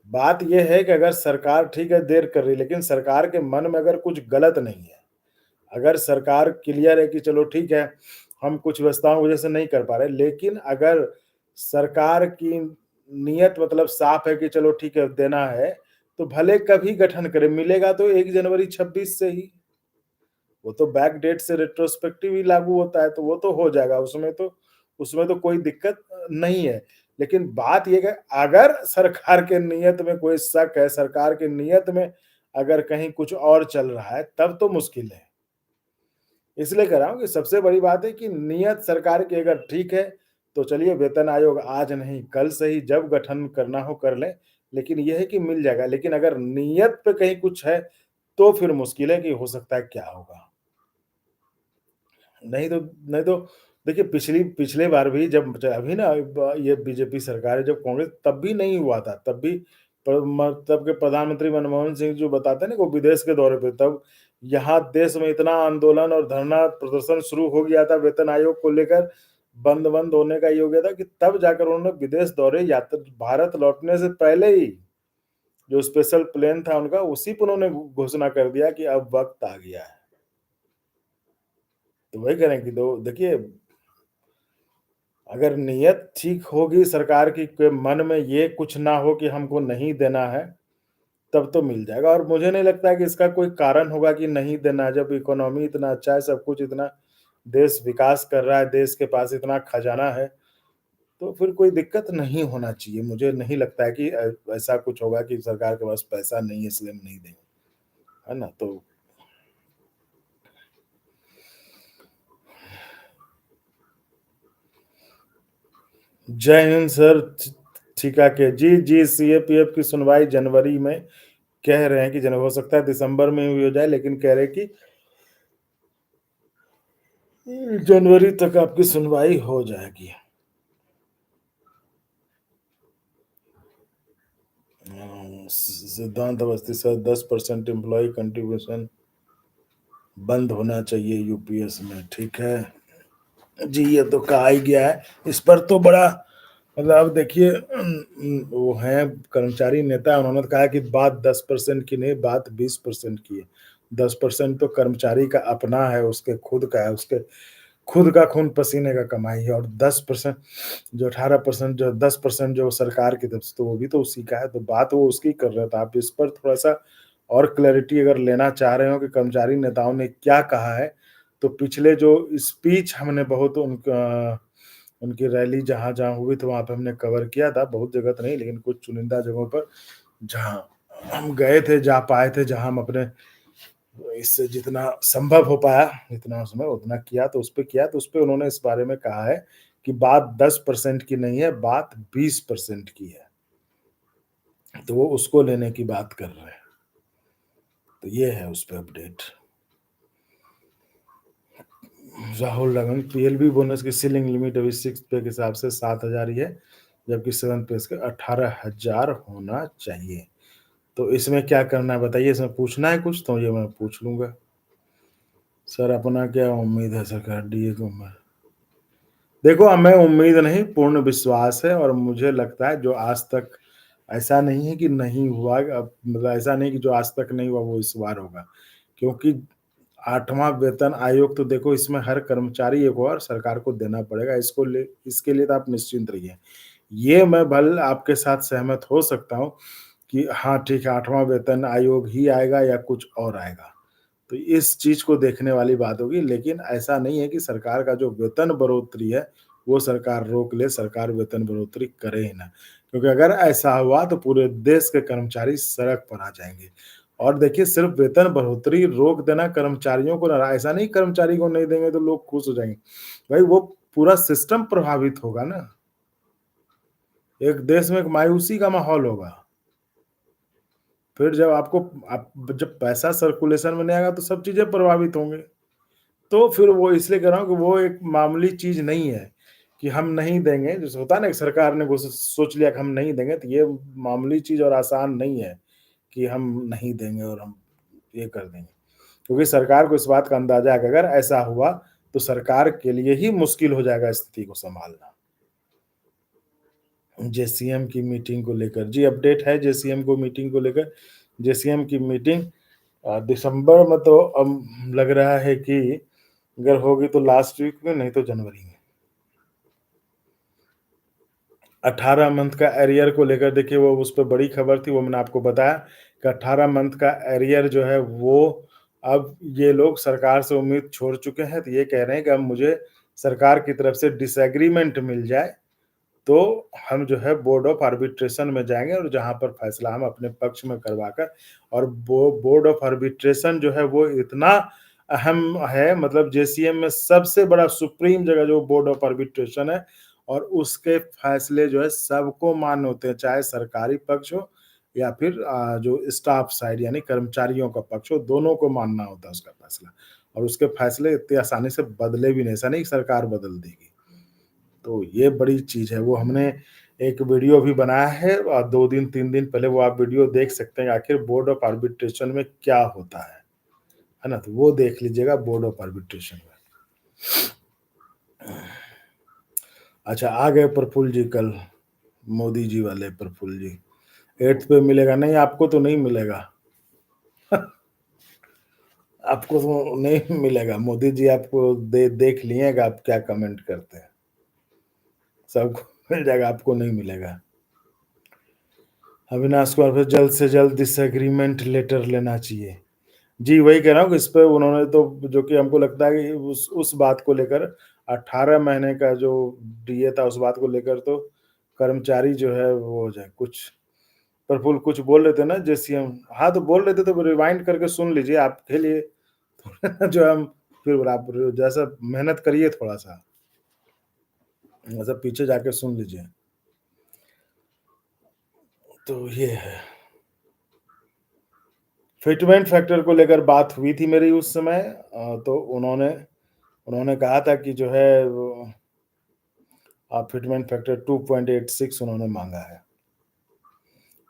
बात ये है कि अगर सरकार ठीक है देर कर रही है, लेकिन सरकार के मन में अगर कुछ गलत नहीं है, अगर सरकार क्लियर है कि चलो ठीक है, हम कुछ व्यवस्थाओं की वजह से नहीं कर पा रहे, लेकिन अगर सरकार की नीयत मतलब साफ है कि चलो ठीक है देना है, तो भले कभी गठन करे, मिलेगा तो 1 जनवरी 26 से ही। वो तो बैक डेट से रेट्रोस्पेक्टिव ही लागू होता है, तो वो तो हो जाएगा, उसमें तो कोई दिक्कत नहीं है। लेकिन बात ये है, अगर सरकार के नियत में कोई शक है, सरकार की नियत में अगर कहीं कुछ और चल रहा है, तब तो मुश्किल है। इसलिए कह रहा हूँ कि सबसे बड़ी बात है कि नियत सरकार की अगर ठीक है, तो चलिए वेतन आयोग आज नहीं कल सही, जब गठन करना हो कर लें, लेकिन ये है कि मिल जाएगा। लेकिन अगर नियत पे कहीं कुछ है, तो फिर मुश्किल है कि हो सकता है क्या होगा। नहीं तो देखिए, पिछले बार भी जब अभी ना ये बीजेपी सरकार है, जब कांग्रेस, तब भी नहीं हुआ था, तब भी तब के प्रधानमंत्री मनमोहन सिंह जो बताते हैं ना, वो विदेश के दौरे पे, तब यहाँ देश में इतना आंदोलन और धरना प्रदर्शन शुरू हो गया था वेतन आयोग को लेकर, बंद बंद होने का ये हो गया था कि तब जाकर उन्होंने विदेश दौरे यात्रा, भारत लौटने से पहले ही जो स्पेशल प्लेन था उनका, उसी पर उन्होंने घोषणा कर दिया कि अब वक्त आ गया है। तो वही कह रहे हैं कि दो देखिए, अगर नीयत ठीक होगी सरकार की, के मन में ये कुछ ना हो कि हमको नहीं देना है, तब तो मिल जाएगा, और मुझे नहीं लगता है कि इसका कोई कारण होगा कि नहीं देना है, जब इकोनॉमी इतना अच्छा है, सब कुछ इतना, देश विकास कर रहा है, देश के पास इतना खजाना है, तो फिर कोई दिक्कत नहीं होना चाहिए। मुझे नहीं लगता है कि ऐसा कुछ होगा कि सरकार के पास पैसा नहीं है इसलिए हम नहीं देंगे, है ना? तो जय हिंद सर। ठीक है जी, जी, सीएपीएफ की सुनवाई जनवरी में कह रहे हैं कि जन हो सकता है दिसंबर में भी हो जाए, लेकिन कह रहे हैं कि जनवरी तक आपकी सुनवाई हो जाएगी। सिद्धांत अवस्थी सर, 10% एम्प्लॉय कंट्रीब्यूशन बंद होना चाहिए यूपीएस में, ठीक है। जी, ये तो कहा ही गया है। इस पर तो बड़ा मतलब अब देखिए वो हैं कर्मचारी नेता, उन्होंने तो कहा कि बात 10% की नहीं, बात 20% की है। 10% तो कर्मचारी का अपना है, उसके खुद का है, उसके खुद का खून पसीने का कमाई है, और 10% जो 18% जो 10% जो सरकार की तरफ से, तो वो भी तो उसी का है, तो बात वो उसकी कर रहा था। आप इस पर थोड़ा-सा और क्लैरिटी अगर लेना चाह रहे हो कि कर्मचारी नेताओं ने क्या कहा है, तो पिछले जो स्पीच हमने बहुत उनका उनकी रैली जहाँ-जहाँ हुई थी वहाँ पे हमने कवर किया था, बहुत जगह तो नहीं लेकिन कुछ चुनिंदा जगहों पर जहाँ हम गए थे, जा पाए थे, जहाँ हम अपने इससे जितना संभव हो पाया, जितना उसमें उतना किया, तो उसपे किया, तो उसपे उन्होंने इस बारे में कहा है कि बात 10% की नहीं है, बात 20% की है। तो वो उसको लेने की बात कर रहे हैं। तो ये है उस पे अपडेट। राहुल रंगन, पीएलबी बोनस की सीलिंग लिमिट अभी 6 पे के हिसाब से 7,000 ही है, जबकि 7 पे इसका 18,000 होना चाहिए। तो इसमें क्या करना है बताइए? इसमें पूछना है कुछ तो ये मैं पूछ लूँगा। सर अपना क्या उम्मीद है सरकार डीए को मैं देखो, हमें उम्मीद नहीं, पूर्ण विश्वास है, और मुझे लगता है जो आज तक ऐसा नहीं है कि नहीं हुआ, अब मतलब ऐसा नहीं कि जो आज तक नहीं हुआ वो इस बार होगा। क्योंकि 8वां वेतन आयोग तो देखो, इसमें हर कर्मचारी एक और सरकार को देना पड़ेगा, इसके लिए तो आप निश्चिंत रहिए। ये मैं भल आपके साथ सहमत हो सकता हूँ कि हाँ, ठीक है, 8वां वेतन आयोग ही आएगा या कुछ और आएगा। तो इस चीज़ को देखने वाली बात होगी, लेकिन ऐसा नहीं है कि सरकार का जो वेतन बढ़ोतरी है, वो सरकार रोक ले, सरकार वेतन बढ़ोतरी करे ही ना। क्योंकि अगर ऐसा हुआ तो पूरे देश के कर्मचारी सड़क पर आ जाएँगे। और देखिए, सिर्फ़ वेतन बढ़ोतरी रोक देना कर्मचारियों को ना, ऐसा नहीं कर्मचारी को नहीं देंगे तो लोग खुश हो जाएँगे। भाई वो पूरा सिस्टम प्रभावित होगा ना। एक देश में एक मायूसी का माहौल होगा। फिर जब आपको आप जब पैसा सर्कुलेशन में नहीं आएगा तो सब चीज़ें प्रभावित होंगी। तो फिर वो इसलिए कह रहा हूँ कि वो एक मामूली चीज़ नहीं है, कि हम नहीं देंगे, जैसे होता है ना कि सरकार ने घोषित सोच लिया कि हम नहीं देंगे, तो ये मामूली चीज़ और आसान नहीं है, कि हम नहीं देंगे और हम ये कर देंगे। क्योंकि सरकार को इस बात का अंदाज़ा है कि अगर ऐसा हुआ, तो सरकार के लिए ही मुश्किल हो जाएगा स्थिति को सँभालना। जेसीएम की मीटिंग को लेकर जी, अपडेट है जेसीएम को मीटिंग को लेकर। जेसीएम की मीटिंग दिसंबर में तो लग रहा है कि अगर होगी तो लास्ट वीक में, नहीं तो जनवरी में। 18 मंथ का एरियर को लेकर देखिए, वो उस पे बड़ी खबर थी, वो मैंने आपको बताया कि 18 मंथ का एरियर जो है वो अब ये लोग सरकार से उम्मीद छोड़ चुके हैं, तो ये कह रहे हैं कि अब मुझे सरकार की तरफ से डिसएग्रीमेंट मिल जाए, तो हम जो है बोर्ड ऑफ आर्बिट्रेशन में जाएँगे, और जहाँ पर फैसला हम अपने पक्ष में करवाकर, और बोर्ड ऑफ आर्बिट्रेशन जो है वो इतना अहम है, मतलब जेसीएम में सबसे बड़ा सुप्रीम जगह जो बोर्ड ऑफ आर्बिट्रेशन है, और उसके फैसले जो है सबको मान्य होते हैं, चाहे सरकारी पक्ष हो या फिर जो स्टाफ साइड यानी कर्मचारियों का पक्ष हो, दोनों को मानना होता है उसका फैसला। और उसके फैसले इतनी आसानी से बदले भी नहीं, ऐसा नहीं कि सरकार बदल देगी। तो ये बड़ी चीज़ है, वो हमने एक वीडियो भी बनाया है, 2 दिन 3 दिन पहले, वो आप वीडियो देख सकते हैं आखिर बोर्ड ऑफ आर्बिट्रेशन में क्या होता है ना? तो वो देख लीजिएगा बोर्ड ऑफ आर्बिट्रेशन में। अच्छा, आ गए प्रफुल्ल जी कल, मोदी जी वाले प्रफुल्ल जी। 8th पे मिलेगा, नहीं आपको तो नहीं मिलेगा। आपको तो नहीं मिलेगा, मोदी जी आपको देख लिएगा आप क्या कमेंट करते हैं। सबको मिल जाएगा, आपको नहीं मिलेगा। अविनाश कुमार, फिर जल्द से जल्द डिसएग्रीमेंट लेटर लेना चाहिए। जी, वही कह रहा हूँ कि इस पे उन्होंने तो, जो कि हमको लगता है कि उस बात को लेकर 18 महीने का जो डीए था, उस बात को लेकर तो कर्मचारी जो है वो हो जाए कुछ। प्रफुल्ल कुछ बोल रहे थे ना जेसीएम, हाँ, तो बोल रहे थे, तो रिवाइंड करके सुन लीजिए, आपके लिए जो हम फिर आप जैसा मेहनत करिए थोड़ा-सा। मतलब पीछे जाके सुन लीजिए। तो ये है। फिटमेंट फैक्टर को लेकर बात हुई थी मेरी उस समय, तो उन्होंने उन्होंने कहा था कि जो है वो फिटमेंट फैक्टर 2.86 उन्होंने माँगा है।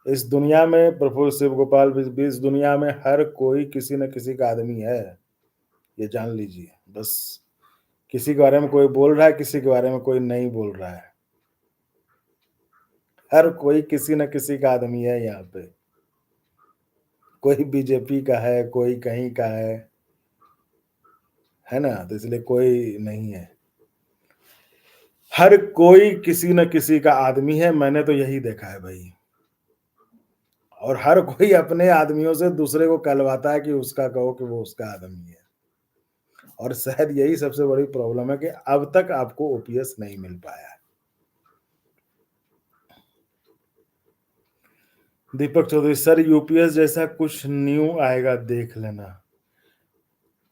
इस दुनिया में प्रफुल्ल शिव गोपाल इस दुनिया में हर कोई किसी न किसी का आदमी है, ये जान लीजिए। बस किसी के बारे में कोई बोल रहा है, किसी के बारे में कोई नहीं बोल रहा है। हर कोई किसी न किसी का आदमी है यहाँ पे। कोई बीजेपी का है, कोई कहीं का है ना? तो इसलिए कोई नहीं है। हर कोई किसी न किसी का आदमी है, मैंने तो यही देखा है भई। और हर कोई अपने आदमियों से दूसरे को कहलवाता है कि उसका कहो कि वो उसका आदमी है। और शायद यही सबसे बड़ी प्रॉब्लम है कि अब तक आपको ओपीएस नहीं मिल पाया है। दीपक चौधरी सर, यूपीएस जैसा कुछ न्यू आएगा देख लेना।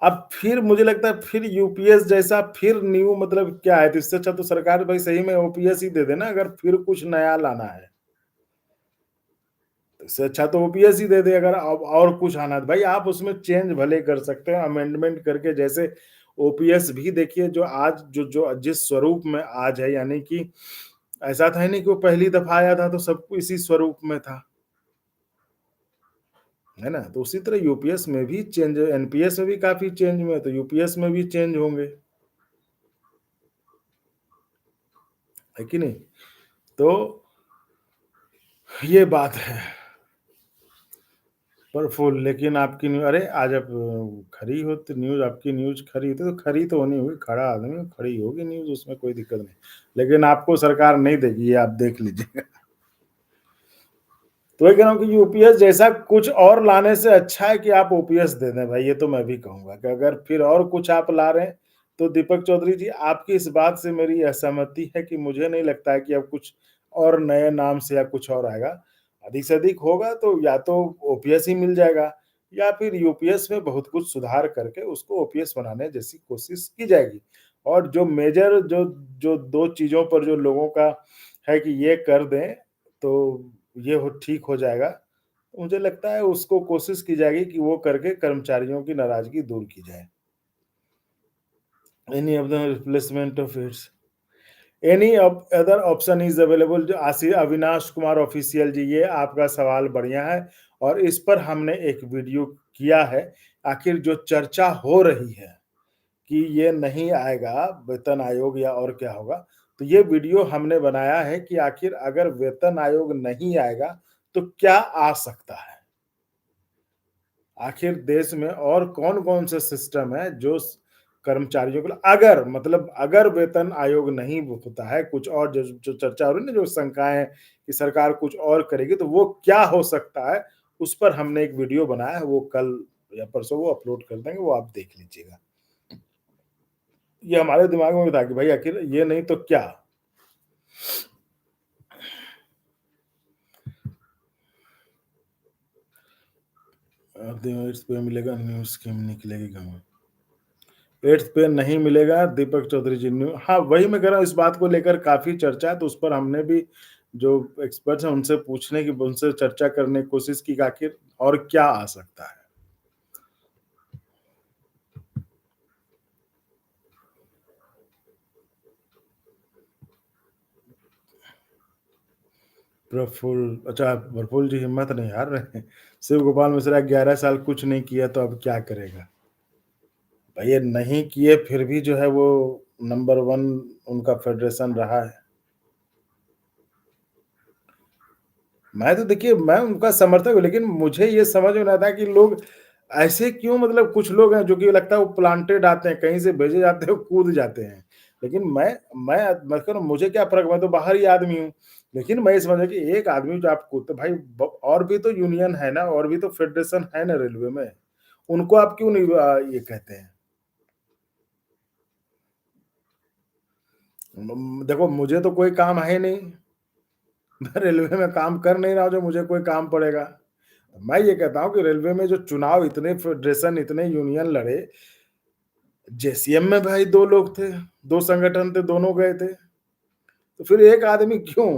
अब फिर मुझे लगता है फिर यूपीएस जैसा फिर न्यू मतलब क्या है? तो इससे अच्छा तो सरकार भाई सही में ओपीएस ही दे दे ना, अगर फिर कुछ नया लाना है। तो इससे अच्छा तो ओपीएस ही दे दे, अगर अब और कुछ आना है। भाई आप उसमें चेंज भले कर सकते हैं अमेंडमेंट करके, जैसे ओपीएस भी देखिए जो आज जो जो जिस स्वरूप में आज है, यानी कि ऐसा था ही नहीं कि वो पहली दफा आया था तो सब इसी स्वरूप में था, है ना? तो उसी तरह यूपीएस में भी चेंज, एनपीएस में भी काफी चेंज हुए, तो यूपीएस में भी चेंज होंगे, है कि नहीं? तो ये बात है। प्रफुल्ल, लेकिन आपकी अरे आज आप खरी होती न्यूज़, आपकी न्यूज़ खरी होती तो खरी तो होनी होगी, खड़ा आदमी खड़ी होगी न्यूज़, उसमें कोई दिक्कत नहीं। लेकिन आपको सरकार नहीं देगी, ये आप देख लीजिएगा। तो वही कह रहा हूँ कि यूपीएस जैसा कुछ और लाने से अच्छा है कि आप ओपीएस दे दें भाई, ये तो मैं भी कहूँगा कि अगर फिर और कुछ आप ला रहे हैं, तो दीपक चौधरी जी आपकी इस बात से मेरी असहमति है कि मुझे नहीं लगता है कि अब कुछ और नए नाम से या कुछ और आएगा। अधिक से अधिक होगा तो या तो ओपीएस ही मिल जाएगा या फिर यूपीएस में बहुत कुछ सुधार करके उसको ओपीएस बनाने जैसी कोशिश की जाएगी। और जो मेजर जो जो 2 चीज़ों पर जो लोगों का है कि ये कर दें, तो ये हो ठीक हो जाएगा। मुझे लगता है उसको कोशिश की जाएगी कि वो करके कर्मचारियों की नाराज़गी दूर की जाए। Any of the replacement of its any other option is available, जो अविनाश कुमार ऑफिशियल जी, ये आपका सवाल बढ़िया है और इस पर हमने एक वीडियो किया है। आखिर जो चर्चा हो रही है कि ये नहीं आएगा वेतन आयोग या और क्या होगा, तो ये वीडियो हमने बनाया है कि आखिर अगर वेतन आयोग नहीं आएगा, तो क्या आ सकता है? आखिर देश में और कौन-कौन से सिस्टम है जो कर्मचारियों को अगर मतलब अगर वेतन आयोग नहीं होता है, कुछ और जो जो चर्चा हो रही है ना, जो शंकाएँ हैं कि सरकार कुछ और करेगी, तो वो क्या हो सकता है? उस पर हमने एक वीडियो बनाया है, वो कल या परसों वो अपलोड कर देंगे, वो आप देख लीजिएगा। ये हमारे दिमाग में था कि भाई आखिर ये नहीं तो क्या? इस पे मिलेगा, न्यू स्कीम निकलेगी कहाँ? 8th पे नहीं मिलेगा, दीपक चौधरी जी न्यू, हाँ, वही मैं कह रहा हूँ, इस बात को लेकर काफ़ी चर्चा है, तो उस पर हमने भी जो एक्सपर्ट्स हैं उनसे पूछने की, उनसे चर्चा करने की कोशिश की कि आखिर और क्या आ सकता है? प्रफुल्ल, अच्छा, प्रफुल्ल जी हिम्मत नहीं हार रहे हैं। शिव गोपाल मिश्रा 11 साल कुछ नहीं किया तो अब क्या करेगा? भैया नहीं किए फिर भी जो है वो नंबर 1 उनका फेडरेशन रहा है। मैं तो देखिए मैं उनका समर्थक हूँ, लेकिन मुझे ये समझ में नहीं आता कि लोग ऐसे क्यों, मतलब कुछ लोग हैं जो कि लगता है वो प्लांटेड आते हैं, कहीं से भेजे जाते हैं, वो कूद जाते हैं। लेकिन मैं कह रहा हूँ मुझे क्या फ़र्क, मैं तो बाहर ही आदमी हूँ। लेकिन मैं ये समझ रहा कि एक आदमी जो आप कूदते भाई, ब और भी तो यूनियन है ना, और भी तो फेडरेशन है ना रेलवे में। उनको आप क्यों नहीं ये कहते हैं? देखो मुझे तो कोई काम है नहीं। मैं रेलवे में काम कर नहीं रहा हूँ जो मुझे कोई काम पड़ेगा। मैं ये कहता हूँ कि रेलवे में जो चुनाव इतने फेडरेशन, इतने यूनियन लड़े, जेसीएम में भाई 2 लोग थे, 2 संगठन थे, दोनों गए थे। तो फिर एक आदमी क्यों?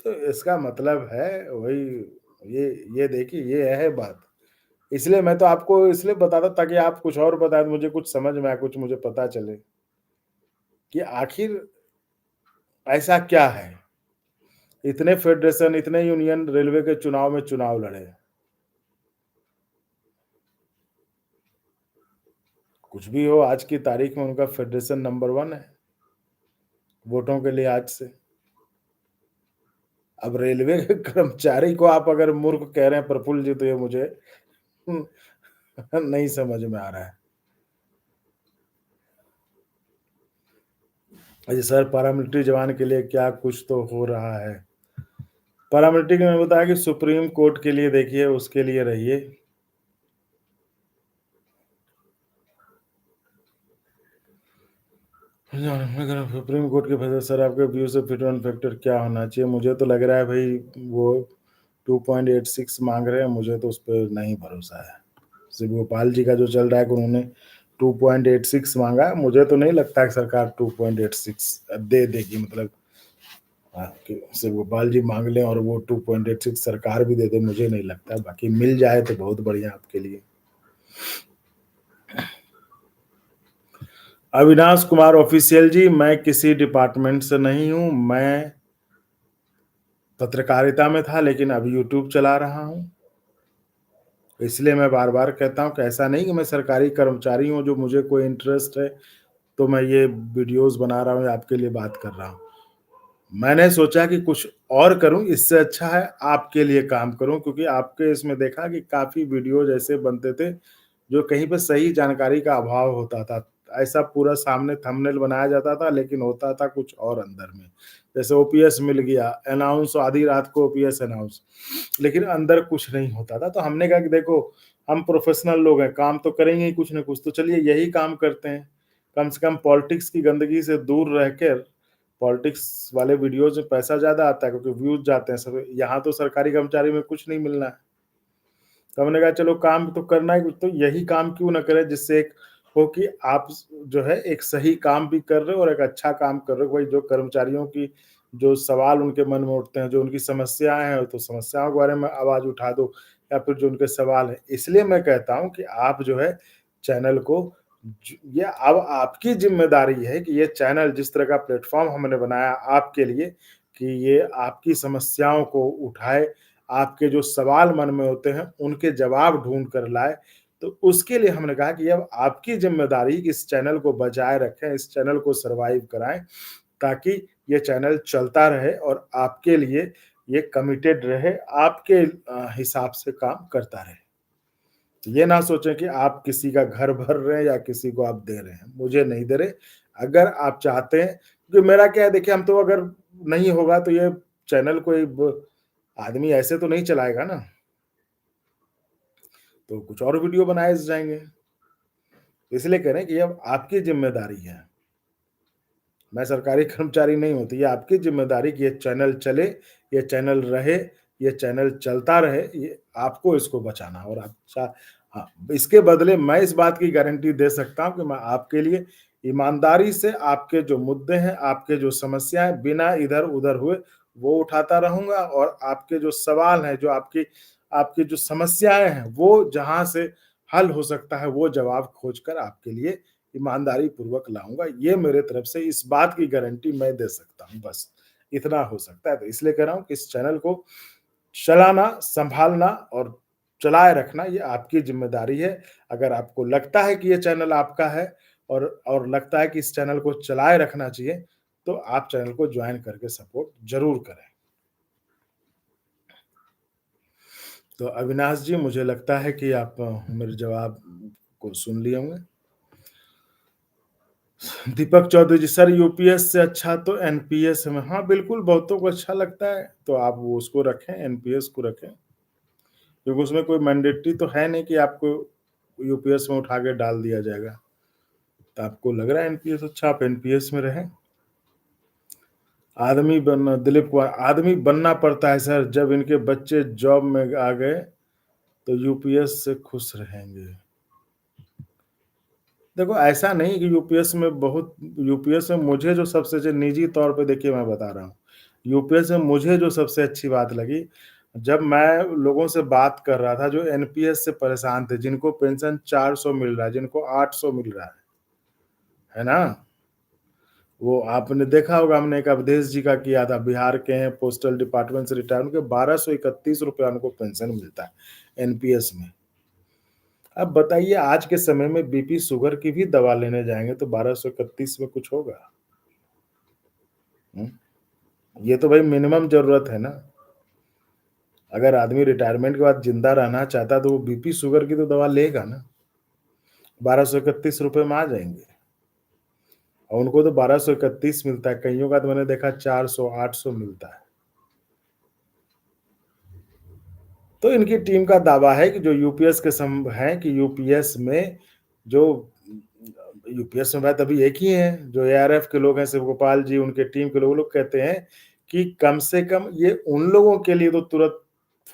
तो इसका मतलब है वही ये देखिए ये है बात। इसलिए मैं तो आपको इसलिए बताता ताकि आप कुछ और बताएँ तो मुझे कुछ समझ में आए, कुछ मुझे पता चले कि आखिर ऐसा क्या है? इतने फेडरेशन, इतने यूनियन रेलवे के चुनाव में चुनाव लड़े। कुछ भी हो आज की तारीख में उनका फेडरेशन नंबर 1 है, वोटों के लिहाज से। अब रेलवे के कर्मचारी को आप अगर मूर्ख कह रहे हैं प्रफुल्ल जी तो ये मुझे हुँ, नहीं समझ में आ रहा है। अजी सर पैरामिलिट्री जवान के लिए क्या कुछ तो हो रहा है। पैरामिलिट्री में बताया कि सुप्रीम कोर्ट के लिए देखिए उसके लिए रहिए। सुप्रीम कोर्ट के फैसले सर आपके व्यू से फिट एंड फैक्टर क्या होना चाहिए? मुझे तो लग रहा है भई वो 2.86 माँग रहे हैं, मुझे तो उस पे नहीं भरोसा है। शिव गोपाल जी का जो चल रहा है कि उन्होंने 2.86 माँगा है, मुझे तो नहीं लगता है कि सरकार 2.86 दे देगी मतलब कि शिव गोपाल जी माँग लें और वो 2.86 सरकार भी दे दे, मुझे नहीं लगता। बाकी मिल जाए तो बहुत बढ़िया आपके लिए। अविनाश कुमार ऑफिशियल जी, मैं किसी डिपार्टमेंट से नहीं हूँ, मैं पत्रकारिता में था लेकिन अब यूट्यूब चला रहा हूँ। इसलिए मैं बार-बार कहता हूँ कि ऐसा नहीं कि मैं सरकारी कर्मचारी हूँ, जो मुझे कोई इंटरेस्ट है, तो मैं ये वीडियोज़ बना रहा हूँ या आपके लिए बात कर रहा हूँ। मैंने सोचा कि कुछ और करूँ, इससे अच्छा है आपके लिए काम करूँ क्योंकि आपके इसमें देखा कि काफ़ी वीडियोज़ ऐसे बनते थे, जो कहीं पे सही जानकारी का अभाव होता था। ऐसा पूरा सामने थंबनेल बनाया जाता था लेकिन होता था कुछ और अंदर में। जैसे ओपीएस मिल गया, अनाउंस आधी रात को ओपीएस अनाउंस, लेकिन अंदर कुछ नहीं होता था। तो हमने कहा कि देखो, हम प्रोफ़ेशनल लोग हैं, काम तो करेंगे ही कुछ न कुछ, तो चलिए यही काम करते हैं। कम से कम पॉलिटिक्स की गंदगी से दूर रह कर पॉलिटिक्स वाले वीडियोज़ में पैसा ज़्यादा आता है क्योंकि व्यूज़ जाते हैं सब यहाँ तो सरकारी कर्मचारी में कुछ नहीं मिलना है। तो हमने कहा चलो काम तो करना है कुछ तो यही काम क्यों ना करें जिससे एक हो कि आप जो है एक सही काम भी कर रहे हो और एक अच्छा काम कर रहे हो। भाई जो कर्मचारियों की जो सवाल उनके मन में उठते हैं, जो उनकी समस्याएँ हैं, तो समस्याओं के बारे में आवाज़ उठा दो या फिर जो उनके सवाल हैं। इसलिए मैं कहता हूँ कि आप जो है चैनल को ये अब आपकी ज़िम्मेदारी है कि ये चैनल जिस तरह का प्लेटफ़ॉर्म हमने बनाया आपके लिए कि ये आपकी समस्याओं को उठाए, आपके जो सवाल मन में होते हैं, उनके जवाब ढूँढ कर लाए। तो उसके लिए हमने कहा कि अब आपकी ज़िम्मेदारी कि इस चैनल को बचाए रखें, इस चैनल को सर्वाइव कराएँ, ताकि ये चैनल चलता रहे और आपके लिए ये कमिटेड रहे, आपके हिसाब से काम करता रहे। ये ना सोचें कि आप किसी का घर भर रहे हैं या किसी को आप दे रहे हैं, मुझे नहीं दे रहे। अगर आप चाहते हैं क्योंकि मेरा क्या है देखिए हम तो अगर नहीं होगा तो ये चैनल कोई ब आदमी ऐसे तो नहीं चलाएगा ना, तो कुछ और वीडियो बनाए जाएँगे। इसलिए कह रहे हैं कि अब आपकी ज़िम्मेदारी है। मैं सरकारी कर्मचारी नहीं हूँ, तो ये आपकी ज़िम्मेदारी कि ये चैनल चले, ये चैनल रहे, ये चैनल चलता रहे, ये आपको इसको बचाना और अच्छा हाँ, इसके बदले मैं इस बात की गारंटी दे सकता हूँ कि मैं आपके लिए ईमानदारी से आपके जो मुद्दे हैं, आपके जो समस्याएँ बिना इधर-उधर हुए वो उठाता रहूँगा और आपके जो सवाल हैं, जो आपकी आपकी जो समस्याएँ हैं, वो जहाँ से हल हो सकता है, वो जवाब खोज कर आपके लिए ईमानदारी पूर्वक लाऊँगा। ये मेरे तरफ से इस बात की गारंटी मैं दे सकता हूँ बस, इतना हो सकता है। तो इसलिए कह रहा हूँ कि इस चैनल को चलाना, सँभालना और चलाए रखना ये आपकी ज़िम्मेदारी है। अगर आपको लगता है कि ये चैनल आपका है और लगता है कि इस चैनल को चलाए रखना चाहिए, तो आप चैनल को जॉइन करके सपोर्ट ज़रूर करें। तो अविनाश जी मुझे लगता है कि आप मेरे जवाब को सुन लिए होंगे। दीपक चौधरी जी, सर यूपीएस से अच्छा तो एनपीएस में हाँ, बिल्कुल बहुतों को अच्छा लगता है, तो आप वो उसको रखें, एनपीएस को रखें। क्योंकि उसमें कोई मैंडेटरी तो है नहीं कि आपको यूपीएस में उठा के डाल दिया जाएगा। तो आपको लग रहा है एनपीएस अच्छा, आप एनपीएस में रहें। आदमी बनना दिलीप कुमार, आदमी बनना पड़ता है सर, जब इनके बच्चे जॉब में आ गए, तो यूपीएस से खुश रहेंगे। देखो ऐसा नहीं कि यूपीएस में बहुत यूपीएस में मुझे जो सबसे जो निजी तौर पे देखिए मैं बता रहा हूँ। यूपीएस में मुझे जो सबसे अच्छी बात लगी, जब मैं लोगों से बात कर रहा था जो एनपीएस से परेशान थे, जिनको पेंशन 400 मिल रहा है, जिनको 800 मिल रहा है ना? वो आपने देखा होगा हमने एक अवधेश जी का किया था, बिहार के हैं, पोस्टल डिपार्टमेंट से रिटायर उनके ₹1231 उनको पेंशन मिलता है, एनपीएस में। अब बताइए आज के समय में बीपी शुगर की भी दवा लेने जाएँगे तो 1231 में कुछ होगा? हुँ? ये तो भाई मिनिमम ज़रूरत है ना। अगर आदमी रिटायरमेंट के बाद ज़िंदा रहना चाहता है तो वो बीपी शुगर की तो दवा लेगा ना। ₹1231 में आ जाएँगे और उनको तो 1231 मिलता है, कइयों का तो मैंने देखा 400, 800 मिलता है। तो इनकी टीम का दावा है कि जो यूपीएस के सम हैं कि यूपीएस में जो यूपीएस में बात अभी एक ही है, जो एआरएफ के लोग हैं शिव गोपाल जी, उनके टीम के लोग वो लोग कहते हैं कि कम से कम ये उन लोगों के लिए तो तुरंत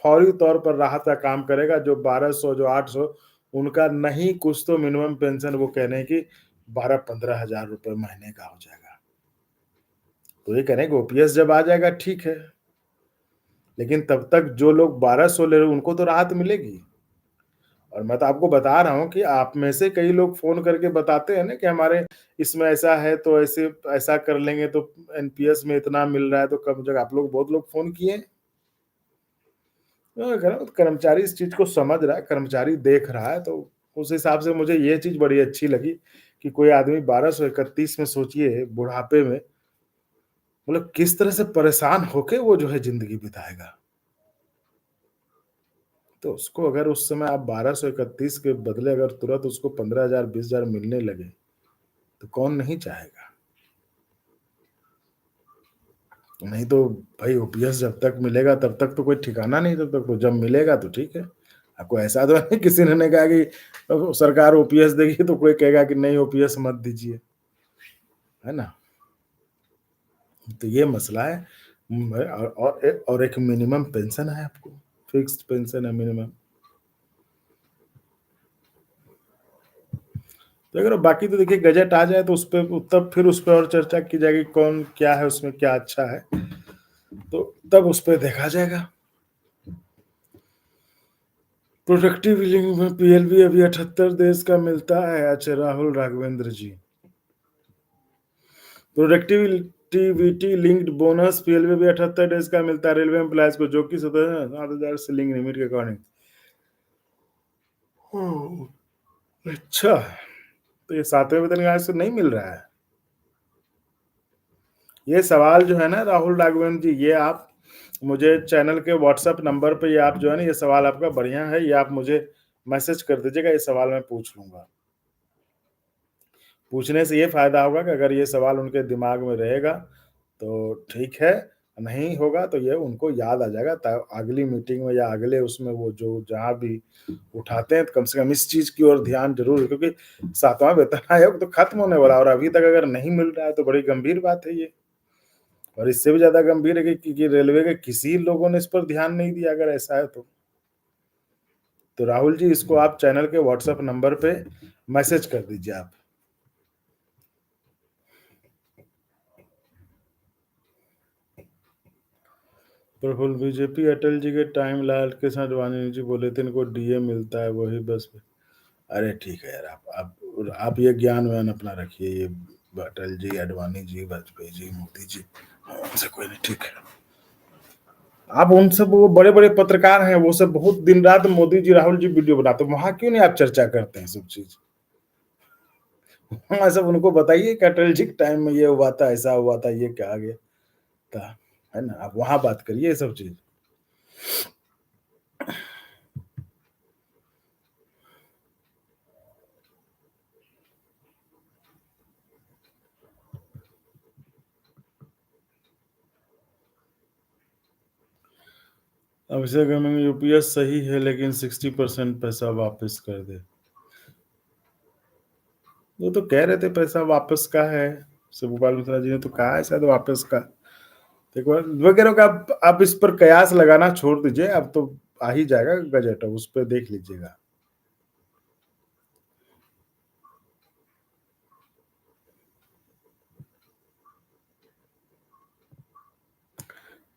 फौरी तौर पर राहत का काम करेगा जो 1200 जो 800 उनका नहीं कुछ तो मिनिमम पेंशन वो कह रहे हैं कि 12-15 हज़ार रुपए महीने का हो जाएगा। तो ये कह रहे हैं कि ओपीएस जब आ जाएगा ठीक है, लेकिन तब तक जो लोग 1200 ले रहे हैं उनको तो राहत मिलेगी। और मैं तो आपको बता रहा हूँ कि आप में से कई लोग फ़ोन करके बताते हैं ना कि हमारे इसमें ऐसा है तो ऐसे ऐसा कर लेंगे तो एनपीएस में इतना मिल रहा है तो कम जगह आप लोग बहुत लोग फ़ोन किए हैं। मैं कह रहा हूँ कर्मचारी इस चीज़ को समझ रहा है, कर्मचारी देख रहा है तो उस हिसाब से मुझे ये चीज़ बड़ी अच्छी लगी कि कोई आदमी 1231 में सोचिए बुढ़ापे में मतलब किस तरह से परेशान होके वो जो है ज़िंदगी बिताएगा। तो उसको अगर उस समय आप 1231 के बदले अगर तुरंत उसको 15,000 20,000 मिलने लगे, तो कौन नहीं चाहेगा? नहीं तो भाई ओपीएस जब तक मिलेगा तब तक तो कोई ठिकाना नहीं तब तक तो जब मिलेगा तो ठीक है। आपको ऐसा तो नहीं किसी ने कहा कि सरकार ओपीएस देगी तो कोई कहेगा कि नहीं ओपीएस मत दीजिए, है ना? तो ये मसला है और एक मिनिमम पेंशन है आपको, फिक्स्ड पेंशन है मिनिमम। तो अगर बाकी तो देखिए गज़ट आ जाए तो उसपे तब फिर उस पे और चर्चा की जाएगी कौन क्या है उसमें क्या अच्छा है, तो तब उस पे देखा जाएगा। प्रोडक्टिव लिंक में पीएलबी अभी 78 देश का मिलता है। अच्छा राहुल राघवेंद्र जी। प्रोडक्टिविटी लिंक्ड बोनस पीएलबी भी 78 डेज का मिलता है रेलवे एम्प्लॉयज को जो कि 7,000 से लिंक लिमिट के अकॉर्डिंग। ओह! अच्छा, तो ये 7वें वेतन आयोग से नहीं मिल रहा है। ये सवाल जो है ना राहुल राघवेंद्र जी ये आप मुझे चैनल के व्हाट्सएप नंबर पे ये आप जो है ना ये सवाल आपका बढ़िया है, ये आप मुझे मैसेज कर दीजिएगा, ये सवाल मैं पूछ लूँगा। पूछने से ये फ़ायदा होगा कि अगर ये सवाल उनके दिमाग में रहेगा, तो ठीक है, नहीं होगा तो ये उनको याद आ जाएगा त अगली मीटिंग में या अगले उसमें वो जो जहाँ भी उठाते हैं, तो कम से कम इस चीज़ की ओर ध्यान ज़रूर क्योंकि 7वाँ वेतन आयोग तो खत्म होने वाला है और अभी तक अगर नहीं मिल रहा है, तो बड़ी गंभीर बात है ये। और इससे भी ज़्यादा गंभीर है कि रेलवे के किसी लोगों ने इस पर ध्यान नहीं दिया अगर ऐसा है तो। तो राहुल जी इसको आप चैनल के व्हाट्सएप नंबर पे मैसेज कर दीजिए आप। प्रफुल्ल बीजेपी अटल जी के टाइम लाल कृष्ण आडवाणी जी बोले थे इनको डीए मिलता है वही बस। अरे ठीक है यार आप ये ज्ञान व्यान अपना रखिए ये अटल जी आडवाणी जी वाजपेयी जी मोदी जी उनसे कोई नहीं ठीक है। आप उन सब वो बड़े बड़े पत्रकार हैं वो सब बहुत दिन रात मोदी जी राहुल जी वीडियो बनाते हैं वहां क्यों नहीं आप चर्चा करते हैं सब चीज। हाँ सब उनको बताइए कि अटल जी के टाइम में ये हुआ था ऐसा हुआ था ये कहा गया था है ना आप वहां बात करिए ये सब चीज। अभिषेक में यूपीएस सही है लेकिन 60% पैसा वापस कर दे। वो तो कह रहे थे पैसा वापस का है। शिवपाल मिश्रा जी ने तो कहा है शायद वापस का। एक बार वगैरह का आप इस पर कयास लगाना छोड़ दीजिए अब तो आ ही जाएगा गजट उस पर देख लीजिएगा।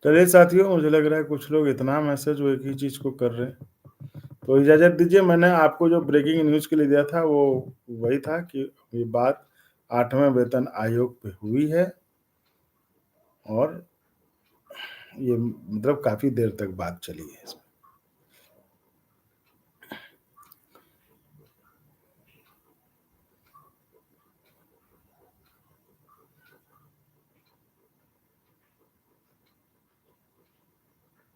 चलिए साथियों, मुझे लग रहा है कुछ लोग इतना मैसेज वो एक ही चीज़ को कर रहे हैं। तो इजाज़त दीजिए, मैंने आपको जो ब्रेकिंग न्यूज़ के लिए दिया था वो वही था कि ये बात 8वें वेतन आयोग पे हुई है और ये मतलब काफ़ी देर तक बात चली है इसमें।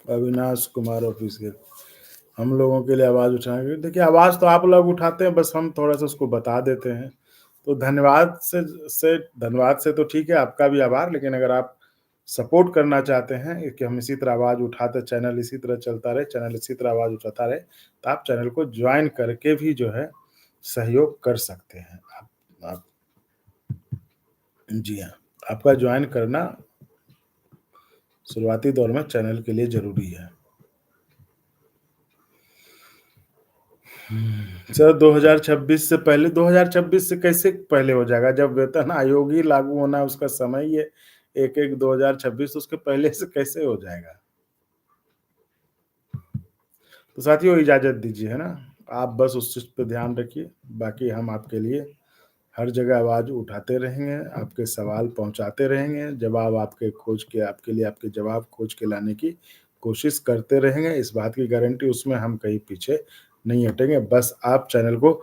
अविनाश कुमार ऑफिसियल, हम लोगों के लिए आवाज़ उठाएँगे। देखिए, आवाज़ तो आप लोग उठाते हैं, बस हम थोड़ा-सा उसको बता देते हैं। तो धन्यवाद से तो ठीक है, आपका भी आभार, लेकिन अगर आप सपोर्ट करना चाहते हैं कि हम इसी तरह आवाज़ उठाते, चैनल इसी तरह चलता रहे, चैनल इसी तरह आवाज़ उठाता रहे, तो आप चैनल को जॉइन करके भी जो है सहयोग कर सकते हैं। आप जी हाँ, आपका जॉइन करना शुरुआती दौर में चैनल के लिए ज़रूरी है। सर 2026 से पहले, 2026 से कैसे पहले हो जाएगा? जब वेतन आयोग ही लागू होना है, उसका समय ही है 1-1 2026, उसके पहले से कैसे हो जाएगा? तो साथियों इजाज़त दीजिए, है ना? आप बस उस चीज़ पे ध्यान रखिए, बाकी हम आपके लिए हर जगह आवाज़ उठाते रहेंगे, आपके सवाल पहुँचाते रहेंगे, जवाब आपके लिए आपके जवाब खोज के लाने की कोशिश करते रहेंगे, इस बात की गारंटी, उसमें हम कहीं पीछे नहीं हटेंगे। बस आप चैनल को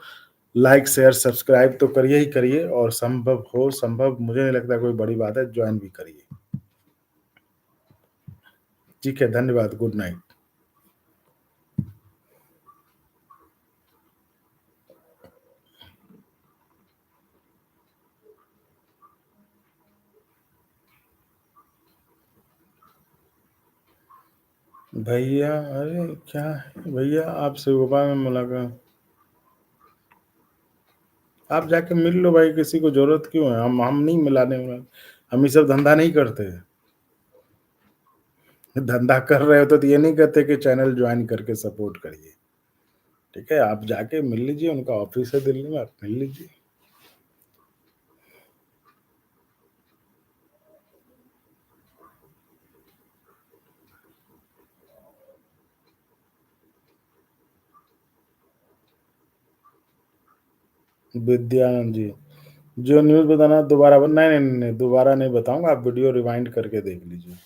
लाइक, शेयर, सब्सक्राइब तो करिए ही करिए और संभव मुझे नहीं लगता कोई बड़ी बात है, जॉइन भी करिए। ठीक है, धन्यवाद, गुड नाइट। भैया अरे क्या है भैया, आपसे सुबह में मुलाकात, आप जाके मिल लो भाई, किसी को ज़रूरत क्यों है? हम नहीं मिलाने वाले, हम ये सब धंधा नहीं करते। धंधा कर रहे हो तो ये नहीं कहते कि चैनल जॉइन करके सपोर्ट करिए। ठीक है? आप जाके मिल लीजिए, उनका ऑफ़िस है दिल्ली में, आप मिल लीजिए। विद्यानंद जी, जो न्यूज़ बताना दोबारा नहीं, दोबारा नहीं बताऊँगा, आप वीडियो रिवाइंड करके देख लीजिए।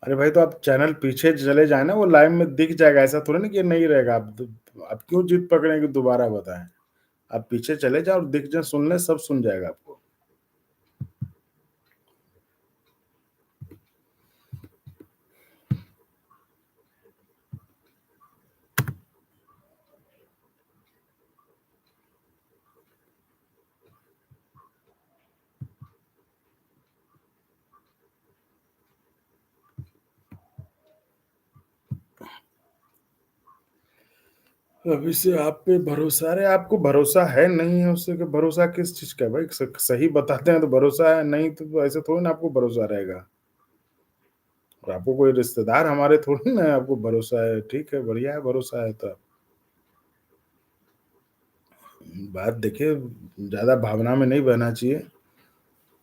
अरे भाई, तो आप चैनल पीछे चले जाएँ ना, वो लाइव में दिख जाएगा, ऐसा थोड़ी ना कि नहीं रहेगा। आप क्यों जिद पकड़े हैं कि दोबारा बताएँ? आप पीछे चले जाओ और दिख जाए, सुन लें, सब सुन जाएगा आपको। अभी से आप पे भरोसा, अरे आपको भरोसा है नहीं है उससे, कि भरोसा किस चीज़ का है भाई? सही बताते हैं तो भरोसा है, नहीं तो ऐसे थोड़ी ना आपको भरोसा रहेगा। और आपको कोई रिश्तेदार हमारे थोड़ी ना है, आपको भरोसा है, ठीक है, बढ़िया है, भरोसा है तो। बात देखिए, ज़्यादा भावना में नहीं बहना चाहिए।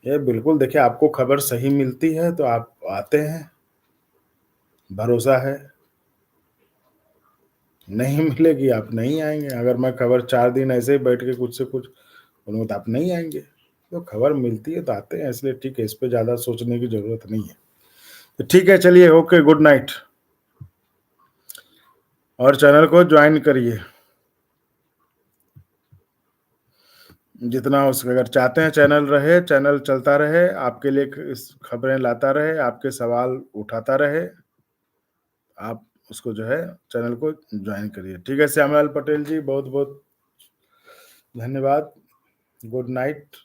ये बिल्कुल देखिए, आपको खबर सही मिलती है तो आप आते हैं, भरोसा है, नहीं मिलेगी आप नहीं आएँगे। अगर मैं खबर 4 दिन ऐसे ही बैठ के कुछ से कुछ बोलूँगा तो आप नहीं आएँगे। तो खबर मिलती है तो आते हैं, इसलिए ठीक है, इस पे ज़्यादा सोचने की ज़रूरत नहीं है। तो ठीक है, चलिए, ओके, गुड नाइट, और चैनल को जॉइन करिए। जितना हो सके, अगर चाहते हैं चैनल रहे, चैनल चलता रहे, आपके लिए इस खबरें लाता रहे, आपके सवाल उठाता रहे, आप उसको जो है चैनल को जॉइन करिए। ठीक है, श्यामलाल पटेल जी, बहुत-बहुत धन्यवाद। Good night.